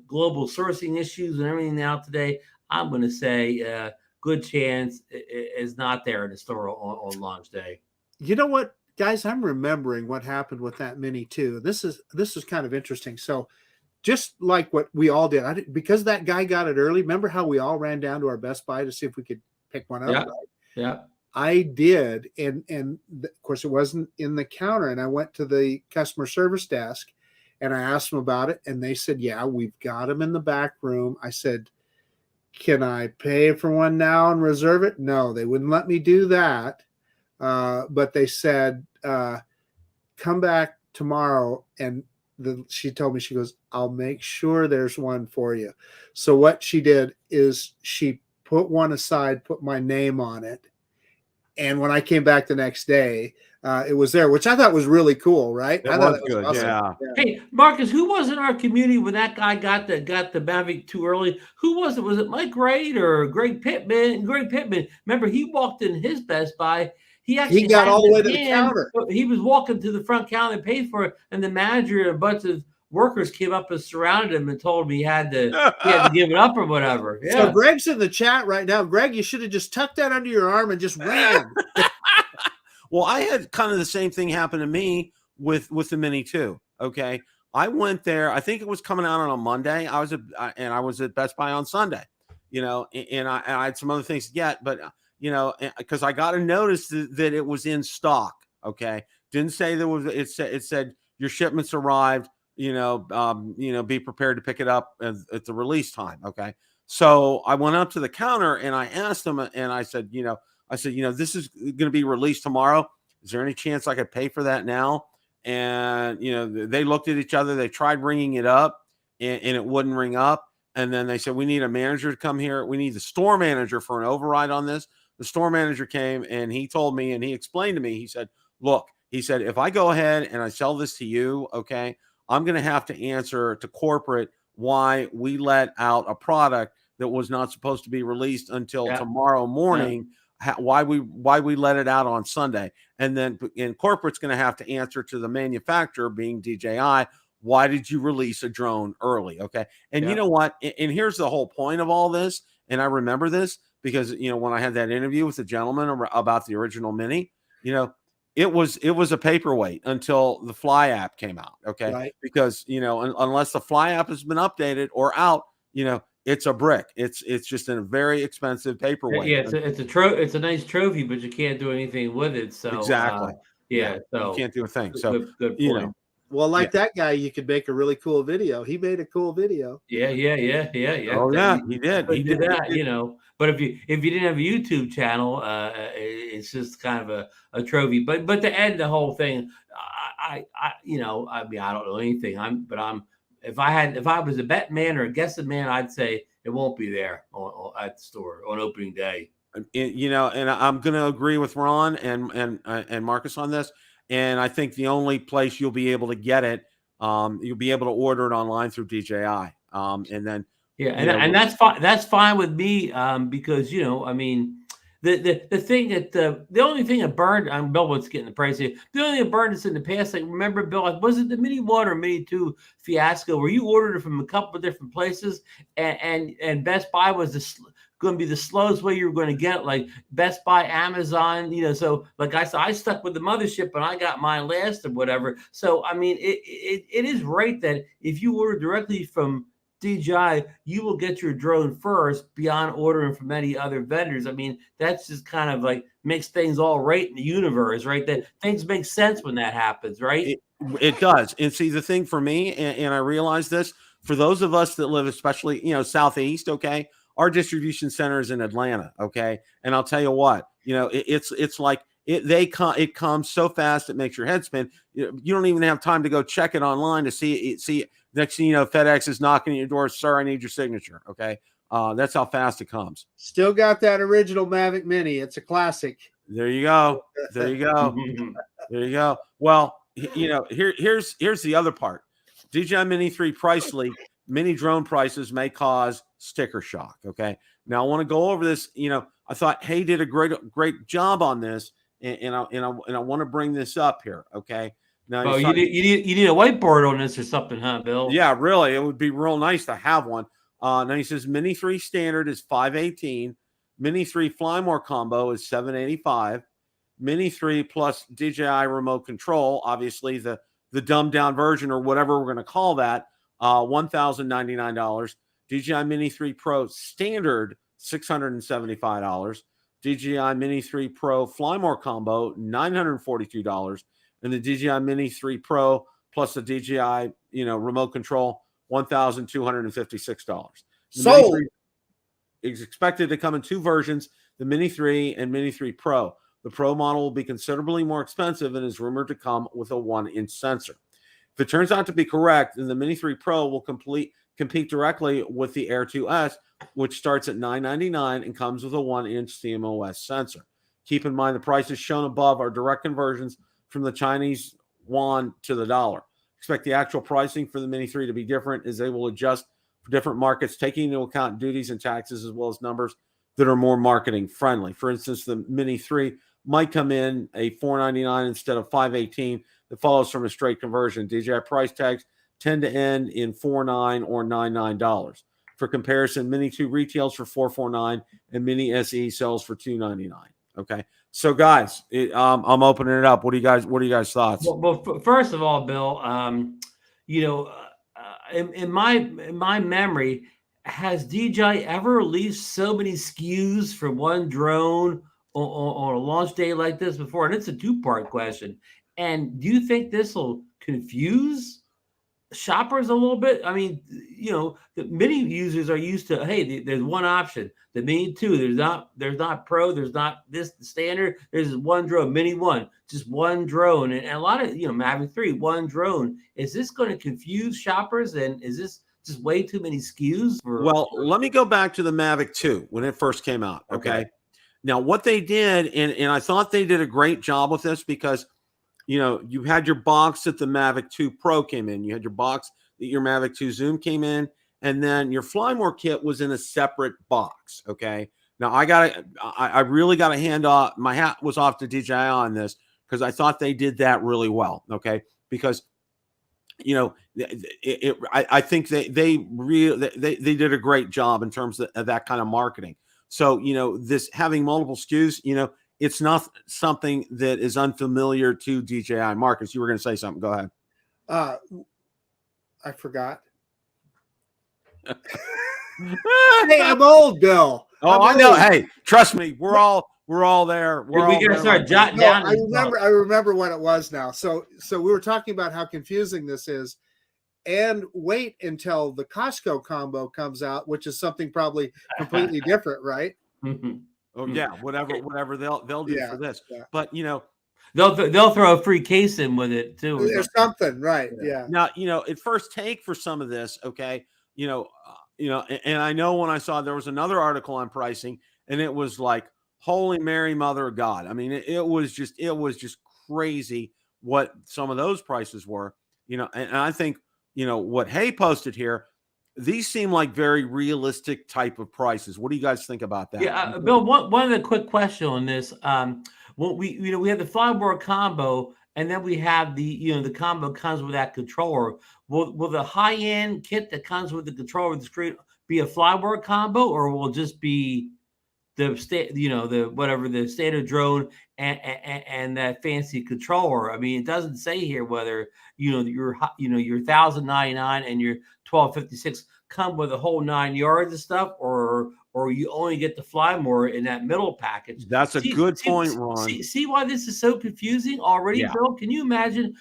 E: global sourcing issues and everything out today, I'm going to say good chance is not there in the store on launch day.
B: You know what, guys? I'm remembering what happened with that Mini too. This is kind of interesting. So, just like what we all did, because that guy got it early. Remember how we all ran down to our Best Buy to see if we could pick one up?
E: Yeah,
B: right?
E: yeah.
B: I did, and of course it wasn't in the counter. And I went to the customer service desk, and I asked them about it, and they said, "Yeah, we've got them in the back room." I said, "Can I pay for one now and reserve it?" No, they wouldn't let me do that. But they said, "Come back tomorrow." And she told me, she goes, "I'll make sure there's one for you." So what she did is she put one aside, put my name on it. And when I came back the next day, it was there, which I thought was really cool, right? I thought that was
A: good.
B: awesome.
A: Yeah.
E: Hey, Marcus, who was in our community when that guy got the Mavic too early? Who was it? Was it Mike Wright or Greg Pittman? Greg Pittman. Remember, he walked in his Best Buy. He
B: got all the way to the counter.
E: He was walking to the front counter and paid for it, and the manager and a bunch of workers came up and surrounded him and told him he had to give it up or whatever. Yeah.
B: So Greg's in the chat right now. Greg, you should have just tucked that under your arm and just ran.
A: Well, I had kind of the same thing happen to me with the Mini too. Okay, I went there. I think it was coming out on a Monday. I was at Best Buy on Sunday. And I had some other things to get, but because I got a notice that it was in stock. Okay, didn't say there was. It said your shipments arrived. Be prepared to pick it up at the release time. Okay. So I went up to the counter and I asked them, and I said, this is going to be released tomorrow. Is there any chance I could pay for that now? And, they looked at each other. They tried ringing it up and it wouldn't ring up. And then they said, we need a manager to come here. We need the store manager for an override on this. The store manager came and he told me, and he explained to me, he said, look, if I go ahead and I sell this to you, okay, I'm going to have to answer to corporate why we let out a product that was not supposed to be released until tomorrow morning. Yeah. Why we let it out on Sunday. And then corporate's going to have to answer to the manufacturer, being DJI, why did you release a drone early? Okay. And you know what? And here's the whole point of all this. And I remember this because, when I had that interview with the gentleman about the original Mini, it was a paperweight until the Fly app came out. Okay. Right. Because, unless the Fly app has been updated or out, it's a brick. It's just a very expensive paperweight.
E: Yeah. It's a nice trophy, but you can't do anything with it. So
A: exactly.
E: So
A: you can't do a thing. So
E: good point.
B: Well, that guy, you could make a really cool video. He made a cool video.
E: Yeah.
A: Oh yeah, he did.
E: He did that. But if you didn't have a YouTube channel, it's just kind of a trophy. But to end the whole thing, I don't know anything. If I was a bet man or a guessing man, I'd say it won't be there at the store on opening day.
A: And I'm going to agree with Ron and Marcus on this. And I think the only place you'll be able to get it, you'll be able to order it online through DJI. And then
E: and that's fine. That's fine with me because the thing that the only thing that burned, Bill was getting the price here. The only thing that burned us in the past, like remember, Bill, was it the Mini 1 or Mini 2 fiasco where you ordered it from a couple of different places and Best Buy was going to be the slowest way you were going to get it, like Best Buy, Amazon, so like I said, I stuck with the mothership and I got mine last or whatever. So, it is right that if you order directly from DJI, you will get your drone first beyond ordering from any other vendors. That's just kind of like makes things all right in the universe, right? That things make sense when that happens, right?
A: It does. And see, the thing for me, and I realize this, for those of us that live, especially, Southeast, okay, our distribution center is in Atlanta, okay? And I'll tell you what, it's like it comes so fast it makes your head spin. You don't even have time to go check it online to see it. Next thing you know, FedEx is knocking at your door. Sir, I need your signature. Okay. That's how fast it comes.
B: Still got that original Mavic Mini. It's a classic.
A: There you go. There you go. There you go. Well, here's the other part. DJI Mini 3 price leak. Mini drone prices may cause sticker shock. Okay. Now I want to go over this. I thought Hey did a great job on this, and I want to bring this up here. Okay. Now,
E: you need a whiteboard on this or something, huh, Bill?
A: Yeah, really. It would be real nice to have one. Now he says Mini 3 standard is 518. Mini 3 Fly More combo is $785. Mini 3 plus DJI remote control, obviously the dumbed down version or whatever we're going to call that, $1,099. DJI Mini 3 Pro standard, $675. DJI Mini 3 Pro Fly More combo, $942. And the DJI Mini 3 Pro plus the DJI, remote control, $1,256.
B: Sold.
A: Is expected to come in two versions, the Mini 3 and Mini 3 Pro. The Pro model will be considerably more expensive and is rumored to come with a 1-inch sensor. If it turns out to be correct, then the Mini 3 Pro will compete directly with the Air 2S, which starts at $999 and comes with a 1-inch CMOS sensor. Keep in mind the prices shown above are direct conversions from the Chinese yuan to the dollar. Expect the actual pricing for the Mini 3 to be different as they will adjust for different markets, taking into account duties and taxes as well as numbers that are more marketing friendly. For instance, the Mini 3 might come in a $499 instead of $518 that follows from a straight conversion. DJI price tags tend to end in $49 or $99. For comparison, Mini 2 retails for $449 and Mini SE sells for $299. Okay, so guys, I'm opening it up. What are you guys thoughts?
E: Well, first of all, Bill, in my memory, has DJI ever released so many SKUs for one drone on a launch day like this before? And it's a two-part question. And do you think this will confuse shoppers a little bit? I mean, the Mini users are used to, hey, there's one option. The Mini 2, there's not Pro, there's not this standard. There's one drone, Mini 1, just one drone, and a lot of Mavic 3, one drone. Is this going to confuse shoppers? And is this just way too many SKUs?
A: Well, let me go back to the Mavic 2 when it first came out. Okay. Now, what they did, and I thought they did a great job with this because, you had your box that the Mavic 2 Pro came in. You had your box that your Mavic 2 Zoom came in. And then your Flymore kit was in a separate box. Okay. Now, I really got to hand off. My hat was off to DJI on this because I thought they did that really well. Okay. Because, I think they did a great job in terms of that kind of marketing. So, this having multiple SKUs, it's not something that is unfamiliar to DJI. Marcus, you were going to say something. Go ahead.
B: I forgot. Hey, I'm old, Bill.
A: I know. Hey, trust me, we're all there.
E: We gotta start jotting down.
B: I remember what it was now. So we were talking about how confusing this is, and wait until the Costco combo comes out, which is something probably completely different, right?
A: Oh yeah, whatever they'll do for this. Yeah. But
E: they'll throw a free case in with it too.
B: There's something, right? Yeah.
A: Now, at first take for some of this, okay, and I know when I saw there was another article on pricing, and it was like, holy Mary, Mother of God. I mean, it was just crazy what some of those prices were, and I think, what Hay posted here, these seem like very realistic type of prices. What do you guys think about that?
E: Yeah, Bill, one other quick question on this. When we have the Firmware combo, and then we have the combo comes with that controller. Will the high end kit that comes with the controller with the screen be a Firmware combo, or will it just be the standard drone and that fancy controller? I mean, it doesn't say here whether your $1,099 and your $1,256 come with a whole 9 yards of stuff, or you only get the Fly More in that middle package.
A: That's a good point, Ron.
E: See why this is so confusing already, yeah. Bill? Can you imagine,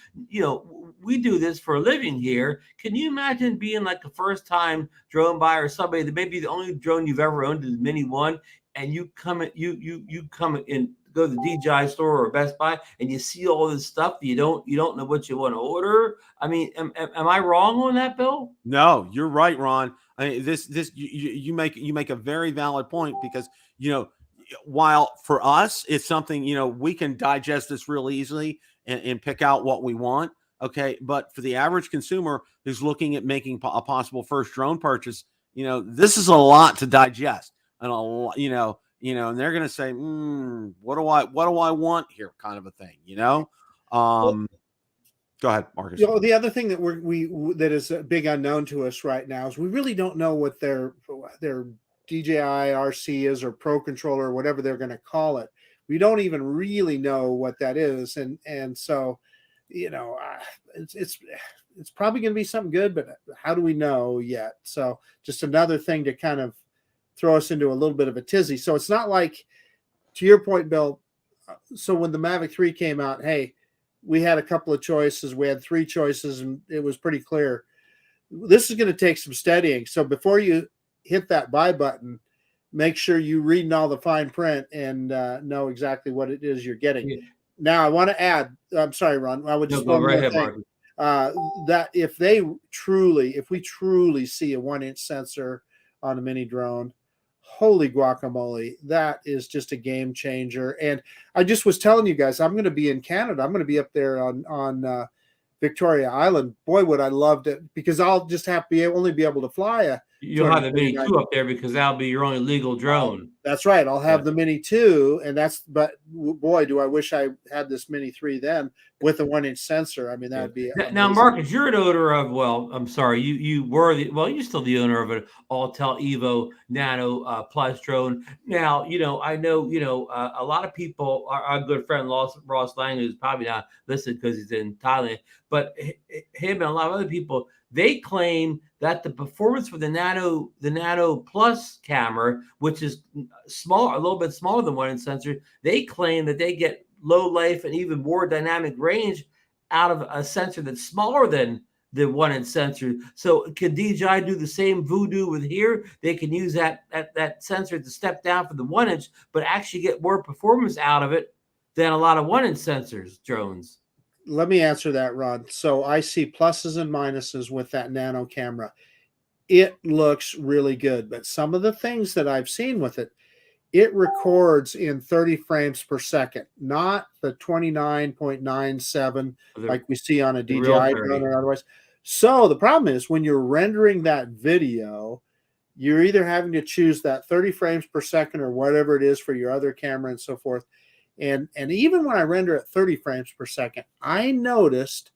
E: we do this for a living here. Can you imagine being like a first-time drone buyer or somebody that maybe the only drone you've ever owned is Mini 1, and you come in, go to the DJI store or Best Buy, and you see all this stuff that you don't know what you want to order? I mean, am I wrong on that, Bill?
A: No, you're right, Ron. I mean, you make a very valid point because while for us it's something we can digest this real easily and pick out what we want. Okay, but for the average consumer who's looking at making a possible first drone purchase, this is a lot to digest, and and they're going to say, what do I want here, kind of a thing, Go ahead, Marcus.
B: The other thing that that is a big unknown to us right now is we really don't know what their DJI RC is, or Pro Controller, or whatever they're going to call it. We don't even really know what that is, and so, it's probably going to be something good, but how do we know yet? So just another thing to kind of throw us into a little bit of a tizzy. So it's not like, to your point, Bill. So when the Mavic 3 came out, hey, we had a couple of choices. We had 3 choices, and it was pretty clear. This is going to take some studying. So before you hit that buy button, make sure you reading all the fine print and know exactly what it is you're getting. Yeah. Now, I want to add, I'm sorry, Ron, I would just
E: go right ahead, Mark.
B: That if we truly see a 1-inch sensor on a mini drone, holy guacamole, that is just a game changer. And I just was telling you guys, I'm going to be in Canada. I'm going to be up there on Victoria Island. Boy, would I love it, because I'll just only be able to fly
E: You'll have the Mini 2 up there because that'll be your only legal drone.
B: That's right. I'll have the Mini 2, but boy, do I wish I had this Mini 3 then with a 1-inch sensor. I mean, that'd be amazing.
E: Now, Marcus, you're an owner of, I'm sorry, you were you're still the owner of an Autel Evo Nano Plus drone. Now, I know, a lot of people, our good friend Ross Lang, who's probably not listening because he's in Thailand, but him and a lot of other people, they claim that the performance for the Nano Plus camera, which is small, a little bit smaller than 1-inch sensor, they claim that they get low life and even more dynamic range out of a sensor that's smaller than the 1-inch sensor. So can DJI do the same voodoo with here? They can use that sensor to step down for the 1-inch, but actually get more performance out of it than a lot of 1-inch sensors drones.
B: Let me answer that, Rod. So I see pluses and minuses with that nano camera. It looks really good, but some of the things that I've seen with it, it records in 30 frames per second, not the 29.97 like we see on a DJI drone or otherwise. So the problem is when you're rendering that video, you're either having to choose that 30 frames per second or whatever it is for your other camera and so forth. And even when I render at 30 frames per second, I noticed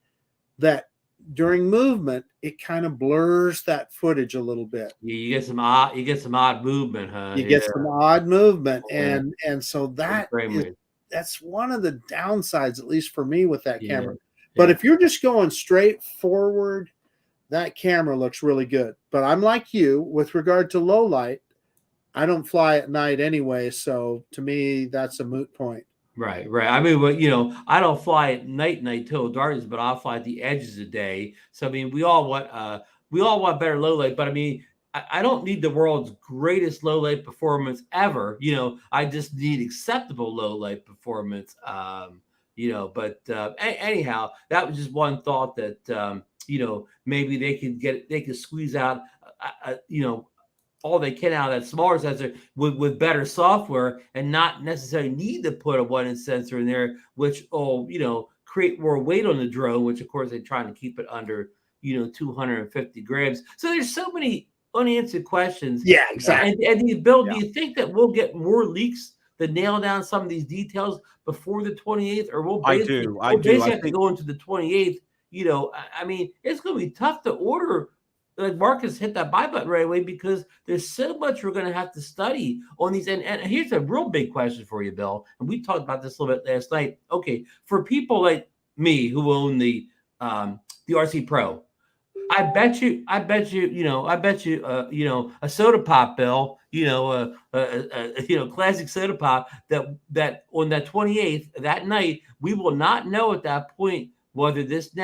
B: that during movement, it kind of blurs that footage a little bit.
E: Yeah, you get some odd movement, huh?
B: You get some odd movement, and so that's one of the downsides, at least for me, with that camera. But if you're just going straight forward, that camera looks really good. But I'm like you with regard to low light. I don't fly at night anyway, so to me, that's a moot point.
E: Right. I mean, I don't fly at night till darkness, but I'll fly at the edges of day. So I mean, we all want better low light, but I mean, I don't need the world's greatest low light performance ever. I just need acceptable low light performance. But anyhow, that was just one thought that maybe they could squeeze out all they can out of that smaller sensor with better software and not necessarily need to put a 1-inch sensor in there, which will, create more weight on the drone, which of course they're trying to keep it under, 250 grams. So there's so many unanswered questions.
B: Yeah, exactly.
E: And Bill, do you think that we'll get more leaks to nail down some of these details before the 28th, or we'll basically have to go into the 28th? I mean, it's going to be tough to order. Like Marcus hit that buy button right away because there's so much we're going to have to study on these. And here's a real big question for you, Bill. And we talked about this a little bit last night. Okay, for people like me who own the RC Pro, I bet you, a soda pop, Bill, classic soda pop that on that 28th that night we will not know at that point whether this this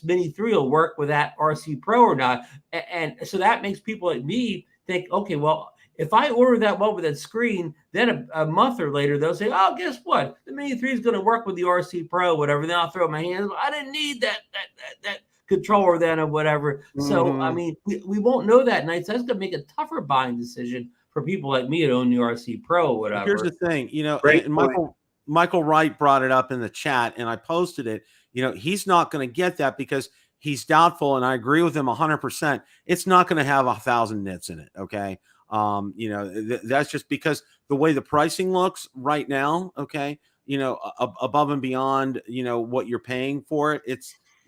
E: Mini 3 will work with that RC Pro or not. And so that makes people like me think, okay, well, if I order that one with that screen, then a month or later, they'll say, oh, guess what? The Mini 3 is going to work with the RC Pro, whatever. Then I'll throw my hands. I didn't need that controller then or whatever. Mm-hmm. So, I mean, we won't know that night. So that's going to make a tougher buying decision for people like me that own the RC Pro or whatever.
A: Here's the thing, and Michael Wright brought it up in the chat, and I posted it. He's not going to get that because he's doubtful, and I agree with him 100%. It's not going to have 1,000 nits in it. Okay, that's just because the way the pricing looks right now. Okay, above and beyond, what you're paying for it,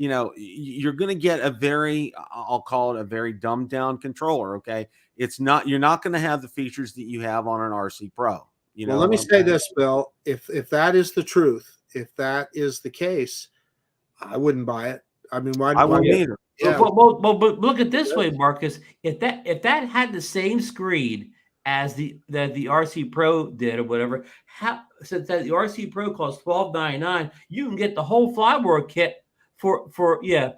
A: you're going to get a very, I'll call it a very dumbed down controller. Okay. You're not going to have the features that you have on an RC Pro.
B: Well, let me say this, Bill. If that is the truth, if that is the case, I wouldn't buy it. I mean, why?
A: I wouldn't either.
E: Yeah. But look at this way, Marcus. If that had the same screen as the RC Pro did or whatever, since that the RC Pro costs $12.99, you can get the whole Firmware kit for you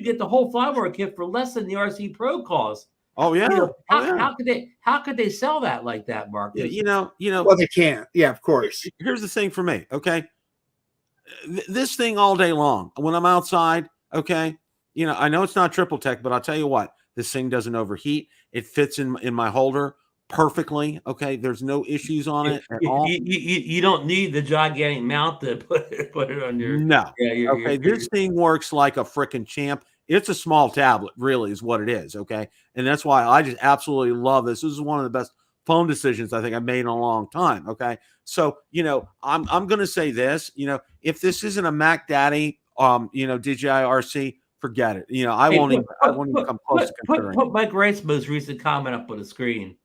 E: get the whole Firmware kit for less than the RC Pro costs.
A: Oh yeah.
E: How could they sell that like that, Marcus?
A: Yeah,
B: Well, they can't. Yeah, of course.
A: Here's the thing for me. Okay, this thing all day long when I'm outside. Okay, I know it's not triple tech, but I'll tell you what, this thing doesn't overheat. It fits in my holder perfectly. Okay, there's no issues on it at all.
E: You don't need the gigantic mount to put it on your.
A: No. Yeah, this thing works like a freaking champ. It's a small tablet, really, is what it is. Okay, and that's why I just absolutely love this. This is one of the best phone decisions I think I've made in a long time. Okay, so I'm going to say this. If this isn't a Mac Daddy, DJI RC, forget it. I won't even come close to considering.
E: Put Mike Wright's most recent comment up on the screen.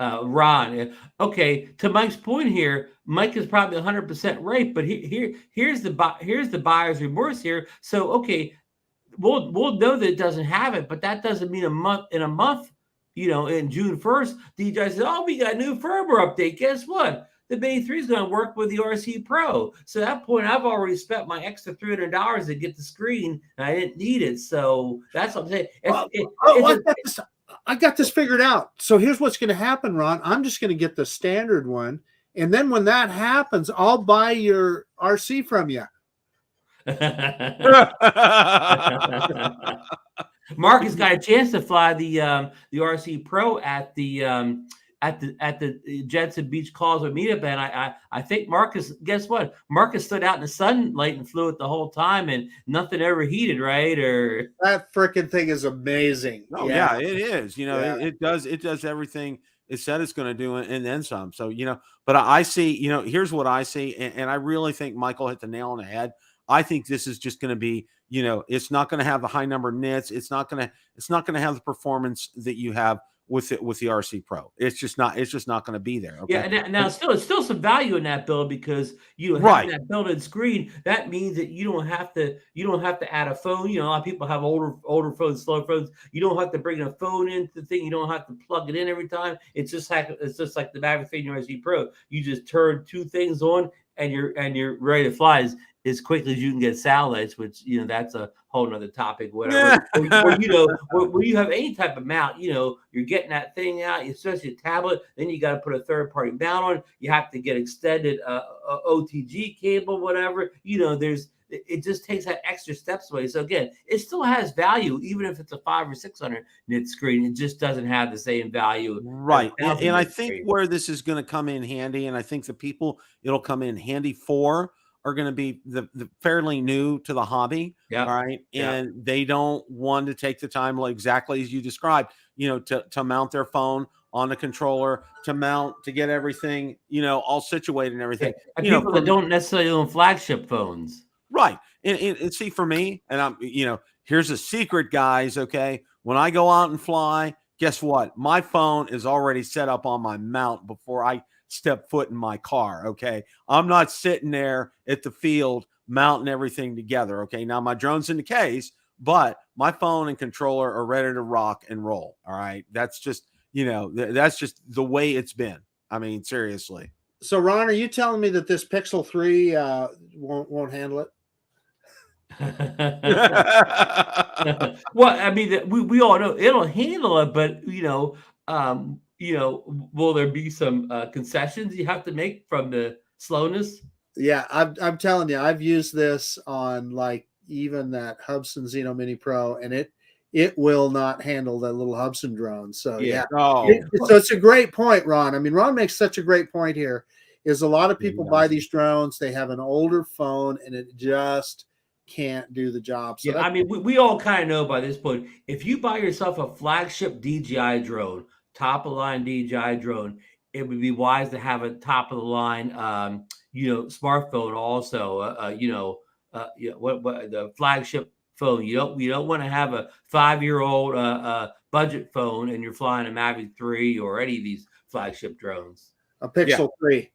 E: Ron, okay. To Mike's point here, Mike is probably 100% right, but here's the buyer's remorse here. So okay, we'll know that it doesn't have it, but that doesn't mean in a month, in June 1st, DJI says, "Oh, we got a new firmware update." Guess what? The Mini 3 is going to work with the RC Pro. So at that point, I've already spent my extra $300 to get the screen, and I didn't need it. So that's what I'm saying.
B: I got this figured out. So here's what's going to happen, Ron. I'm just going to get the standard one. And then when that happens, I'll buy your RC from you.
E: Marcus got a chance to fly the RC Pro at the Jensen Beach Causeway meetup, and I think Marcus, guess what? Marcus stood out in the sunlight and flew it the whole time, and nothing ever heated, right? Or
B: that freaking thing is amazing.
A: Oh yeah, it is. It does everything it said it's going to do, and then some. So but I see. Here's what I see, and I really think Michael hit the nail on the head. I think this is just going to be, it's not going to have the high number of nits. It's not going to have the performance that you have with the RC Pro. It's just not going to be there. Okay?
E: Yeah. Now it's still some value in that build because have that built-in screen. That means that you don't have to add a phone. A lot of people have older phones, slow phones. You don't have to bring a phone into the thing. You don't have to plug it in every time. It's just like the Mavic RC Pro. You just turn two things on and you're ready to fly as quickly as you can get satellites, which that's a whole nother topic, whatever. When you have any type of mount, you're getting that thing out, especially a tablet, then you got to put a third-party mount on. You have to get extended OTG cable, whatever. It just takes that extra steps away. So again, it still has value, even if it's a 500 or 600 nit screen. It just doesn't have the same value,
A: right? And I think where this is going to come in handy, and I think the people it'll come in handy for are going to be the fairly new to the hobby.
E: Yeah.
A: All right. And they don't want to take the time, like exactly as you described, to mount their phone on the controller, to get everything, all situated and everything.
E: And people that don't necessarily own flagship phones.
A: Right. And see, for me, and I'm, here's a secret, guys. Okay. When I go out and fly, guess what? My phone is already set up on my mount before I step foot in my car. Okay. I'm not sitting there at the field mounting everything together. Okay. Now my drone's in the case, but my phone and controller are ready to rock and roll. All right. That's just, that's just the way it's been. I mean, seriously.
B: So Ron, are you telling me that this Pixel 3 won't handle it?
E: Well, I mean, we all know it'll handle it, but will there be some concessions you have to make from the slowness?
B: Yeah, I'm telling you, I've used this on like even that Hubsan Zeno Mini Pro, and it will not handle that little Hubsan drone. So so it's a great point, Ron. I mean, Ron makes such a great point here. Is a lot of people buy these drones, they have an older phone, and it just can't do the job. So
E: I mean, we all kind of know by this point, if you buy yourself a flagship DJI drone, top of the line DJI drone, it would be wise to have a top of the line, smartphone also, what the flagship phone. You don't want to have a 5-year-old budget phone and you're flying a Mavic 3 or any of these flagship drones.
B: A Pixel 3.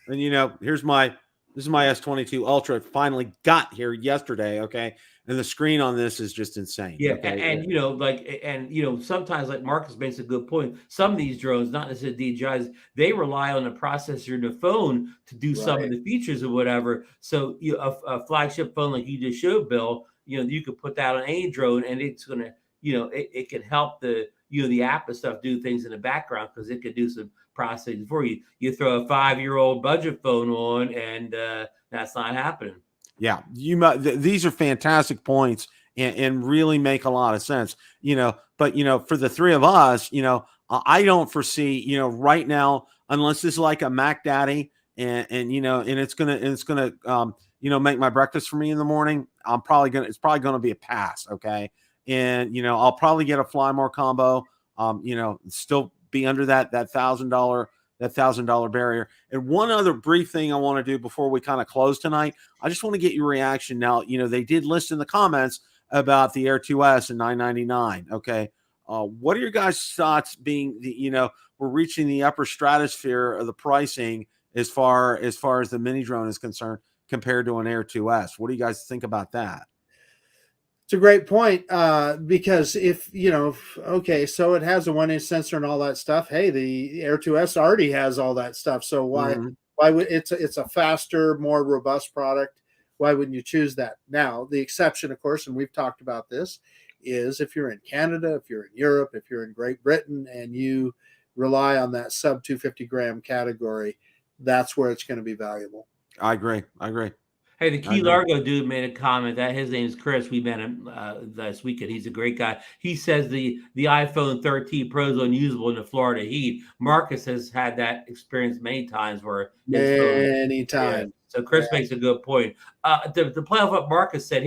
A: And this is my S22 Ultra. It finally got here yesterday. Okay. And the screen on this is just insane.
E: Yeah.
A: Okay?
E: And sometimes, like Marcus makes a good point. Some of these drones, not necessarily DJIs, they rely on the processor in the phone to do some of the features or whatever. So a flagship phone like you just showed, Bill, you could put that on any drone and it's going to, it can help the app and stuff do things in the background because it could do some processing for you. You throw a 5-year-old budget phone on and that's not happening.
A: Yeah, these are fantastic points and really make a lot of sense. But for the three of us, I don't foresee, right now, unless it's like a Mac Daddy and it's gonna make my breakfast for me in the morning. It's probably gonna be a pass. Okay. And, I'll probably get a Fly More combo, still be under that $1,000 barrier. And one other brief thing I want to do before we kind of close tonight, I just want to get your reaction. Now, they did list in the comments about the Air 2S and $999. Okay. What are your guys' thoughts being we're reaching the upper stratosphere of the pricing as far as the mini drone is concerned compared to an Air 2S? What do you guys think about that?
B: It's a great point because if so it has a 1-inch sensor and all that stuff. Hey, the Air 2S already has all that stuff. So why would it's a faster, more robust product? Why wouldn't you choose that? Now, the exception, of course, and we've talked about this, is if you're in Canada, if you're in Europe, if you're in Great Britain, and you rely on that sub 250 gram category, that's where it's going to be valuable.
A: I agree.
E: Hey, the Key Largo dude made a comment that his name is Chris. We met him last weekend. He's a great guy. He says the iPhone 13 Pro is unusable in the Florida heat. Marcus has had that experience many times where
B: many times.
E: Yeah. So Chris makes a good point. To play off what Marcus said,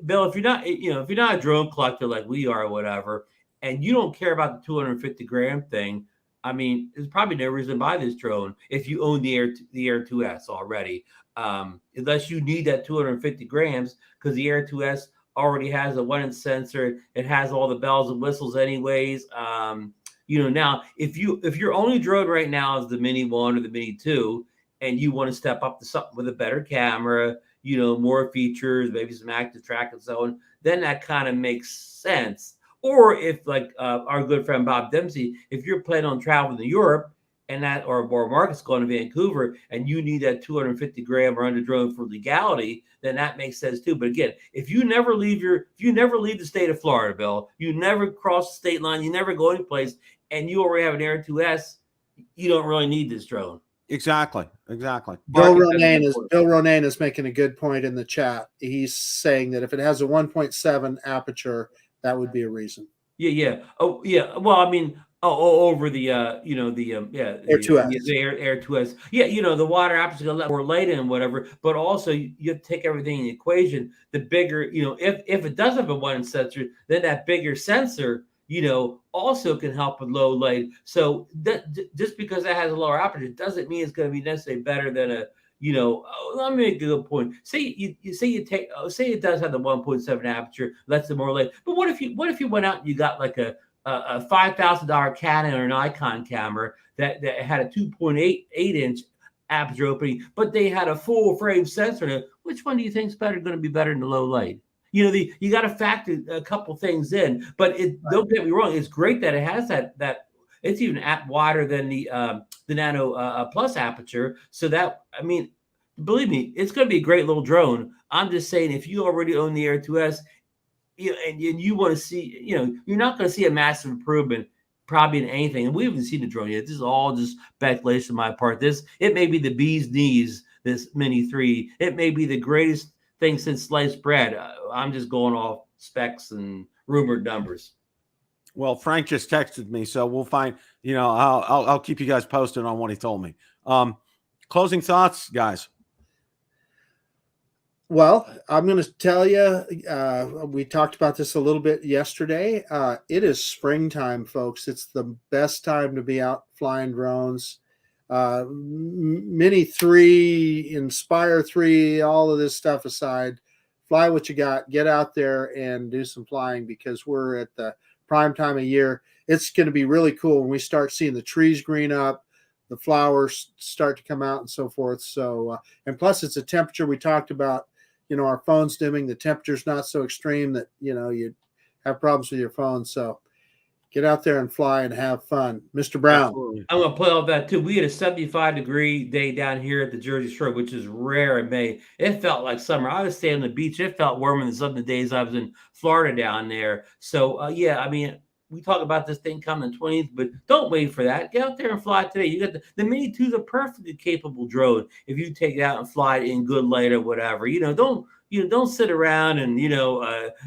E: Bill, if you're not a drone collector like we are or whatever, and you don't care about the 250 gram thing, I mean, there's probably no reason to buy this drone if you own the Air 2S already. Unless you need that 250 grams, because the Air 2S already has a 1-inch sensor. It has all the bells and whistles anyways. Now if your only drone right now is the Mini 1 or the Mini 2, and you want to step up to something with a better camera, more features, maybe some active track and so on, then that kind of makes sense. Or if like our good friend Bob Dempsey, if you're planning on traveling to Europe, and that or Marcus going to Vancouver, and you need that 250 gram or under drone for legality, then that makes sense too. But again, if you never leave the state of Florida, Bill, you never cross the state line, you never go any place, and you already have an Air 2S, you don't really need this drone.
A: Exactly.
B: Bill Ronayne is making a good point in the chat. He's saying that if it has a 1.7 aperture, that would be a reason.
E: Yeah. Oh, yeah. Well, I mean, over the Air
B: 2S.
E: The Air 2S. Yeah, the water aperture is a lot more light and whatever, but also you have to take everything in the equation. The bigger, if it does have a 1-inch sensor, then that bigger sensor, also can help with low light. So just because that has a lower aperture doesn't mean it's going to be necessarily better than a, let me make a good point. Say it does have the 1.7 aperture, lets it more light. But what if you went out and you got like a $5,000 Canon or Nikon camera that had a 2.8-inch aperture opening, but they had a full frame sensor in it? Which one do you think is going to be better in the low light? You got to factor a couple things in, but don't get me wrong. It's great that it has that it's even wider than the Nano Plus aperture. So that, I mean, believe me, it's going to be a great little drone. I'm just saying, if you already own the Air 2S, and you want to see, you're not going to see a massive improvement probably in anything. And we haven't seen the drone yet. This is all just speculation on my part. It may be the bee's knees, this Mini 3. It may be the greatest thing since sliced bread. I'm just going off specs and rumored numbers.
A: Well, Frank just texted me, so we'll find, I'll keep you guys posted on what he told me. Closing thoughts, guys.
B: Well, I'm going to tell you, we talked about this a little bit yesterday. It is springtime, folks. It's the best time to be out flying drones. Mini 3, Inspire 3, all of this stuff aside, fly what you got, get out there and do some flying, because we're at the prime time of year. It's going to be really cool when we start seeing the trees green up, the flowers start to come out and so forth. So, and plus it's a temperature we talked about, our phones dimming, the temperature's not so extreme that, you have problems with your phone. So get out there and fly and have fun. Mr. Brown.
A: Absolutely.
E: I'm going to play off that too. We had a 75-degree day down here at the Jersey Shore, which is rare in May. It felt like summer. I was staying on the beach. It felt warmer than some of the days I was in Florida down there. So, yeah, I mean, we talk about this thing coming 20th, but don't wait for that. Get out there and fly today. You got the Mini 2 is a perfectly capable drone if you take it out and fly it in good light or whatever. Don't sit around and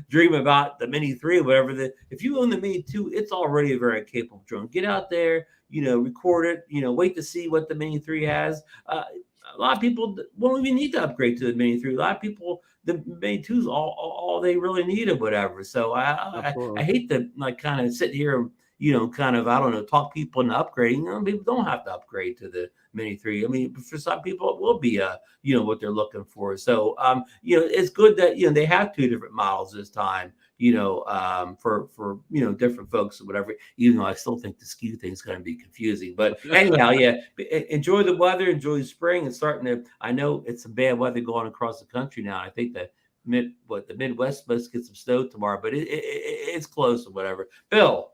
E: dream about the Mini 3 or whatever. If you own the Mini 2, it's already a very capable drone. Get out there, record it. Wait to see what the Mini 3 has. A lot of people won't even need to upgrade to the Mini 3. A lot of people, the Mini 2 is all they really need or whatever. So I hate to kind of sit here and talk people into upgrading. People don't have to upgrade to the Mini 3. I mean, for some people it will be what they're looking for. So it's good that they have 2 different models this time. For different folks or whatever, even though I still think the skew thing is going to be confusing. But anyhow, yeah, enjoy the weather, enjoy spring. It's starting to, I know it's some bad weather going across the country now. I think that the Midwest must get some snow tomorrow, but it's close or whatever. Bill.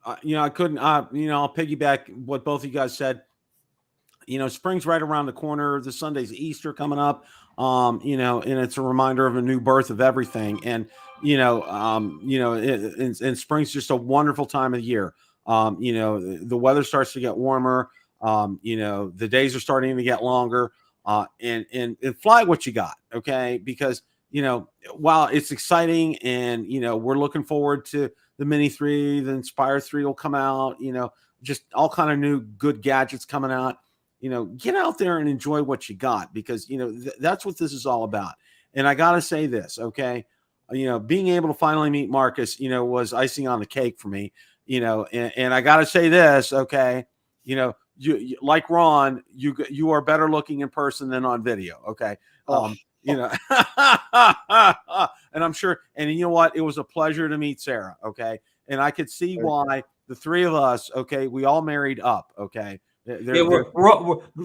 A: I couldn't, I'll piggyback what both of you guys said. Spring's right around the corner. The Sunday's Easter coming up. And it's a reminder of a new birth of everything. And, and spring's just a wonderful time of year. The weather starts to get warmer. The days are starting to get longer, and fly what you got. Okay. Because, while it's exciting and, we're looking forward to the Mini 3, the Inspire 3 will come out, just all kind of new good gadgets coming out. Get out there and enjoy what you got, because, that's what this is all about. And I got to say this, okay? Being able to finally meet Marcus, was icing on the cake for me, and I got to say this, okay? You like Ron, you are better looking in person than on video, okay? And I'm sure, and you know what? It was a pleasure to meet Sarah, okay? And I could see why the 3 of us, okay, we all married up, okay?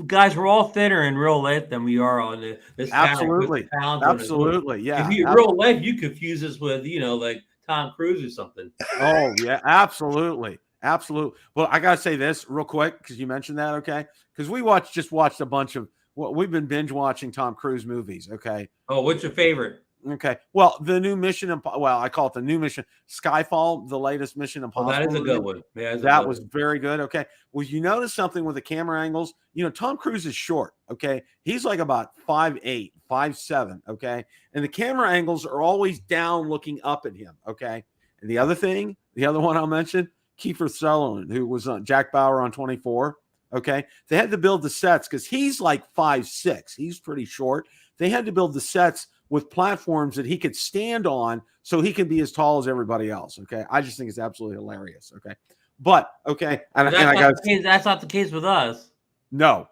E: Guys, we're all thinner in real life than we are on this.
A: Absolutely.
E: Absolutely.
A: Yeah.
E: If you real life, you confuse us with, like Tom Cruise or something.
A: Oh, yeah. Absolutely. Absolutely. Well, I got to say this real quick, because you mentioned that, okay? Because we just watched a bunch of, we've been binge watching Tom Cruise movies, okay?
E: Oh, what's your favorite?
A: Okay. Well, the new I call it the new Mission Skyfall, the latest Mission Impossible.
E: That is a good one. Yeah,
A: that was very good. Okay. Well, you notice something with the camera angles. Tom Cruise is short. Okay. He's like about 5'8", 5'7". Okay. And the camera angles are always down looking up at him. Okay. And the other one I'll mention, Kiefer Sutherland, who was Jack Bauer on 24. Okay. They had to build the sets because he's like 5'6". He's pretty short. They had to build the sets with platforms that he could stand on so he can be as tall as everybody else. Okay. I just think it's absolutely hilarious. Okay. But okay.
E: That's not the case with us.
A: No,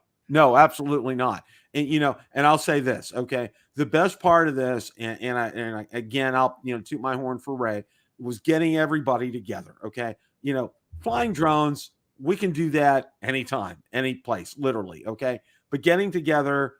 A: absolutely not. And, and I'll say this. Okay. The best part of this, and I again, I'll, toot my horn for Ray, was getting everybody together. Okay. Flying drones, we can do that anytime, any place, literally. Okay. But getting together,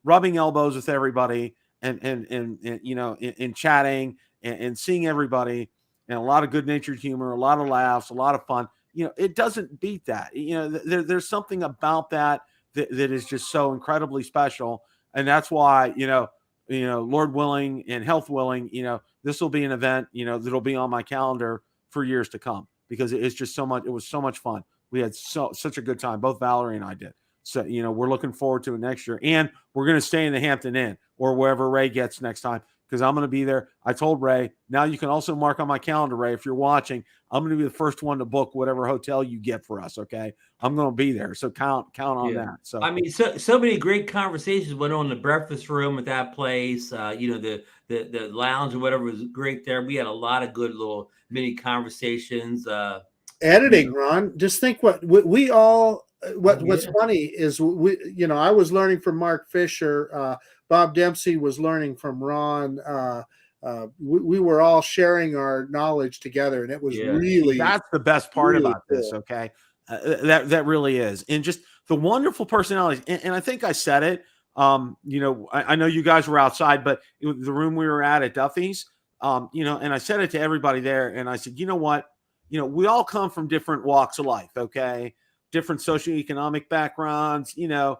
A: rubbing elbows with everybody, and chatting and seeing everybody, and a lot of good-natured humor, a lot of laughs, a lot of fun. It doesn't beat that. There's something about that is just so incredibly special. And that's why, Lord willing and health willing, this will be an event, that'll be on my calendar for years to come, because it's just so much. It was so much fun. We had such a good time. Both Valerie and I did. So, we're looking forward to it next year. And we're going to stay in the Hampton Inn or wherever Ray gets next time, because I'm going to be there. I told Ray, now you can also mark on my calendar, Ray, if you're watching, I'm going to be the first one to book whatever hotel you get for us, okay? I'm going to be there. So count on that. So
E: I mean, so many great conversations went on in the breakfast room at that place. The lounge or whatever was great there. We had a lot of good little mini conversations.
B: Editing, Ron. Just think what we all What's funny is I was learning from Mark Fisher. Bob Dempsey was learning from Ron. We were all sharing our knowledge together, and it was really,
A: that's the best part
B: really
A: about this. Okay. That really is. And just the wonderful personalities. And I think I said it, I know you guys were outside, but the room we were at Duffy's, and I said it to everybody there. And I said, you know what, we all come from different walks of life. Okay. Different socioeconomic backgrounds, different,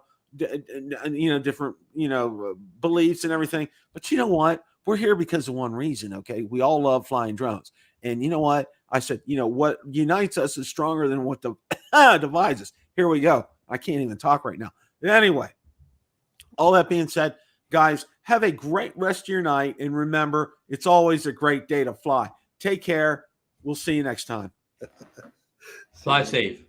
A: beliefs and everything. But you know what? We're here because of one reason. Okay. We all love flying drones. And you know what? I said, what unites us is stronger than what divides us. Here we go. I can't even talk right now. Anyway, all that being said, guys, have a great rest of your night. And remember, it's always a great day to fly. Take care. We'll see you next time.
E: Fly safe.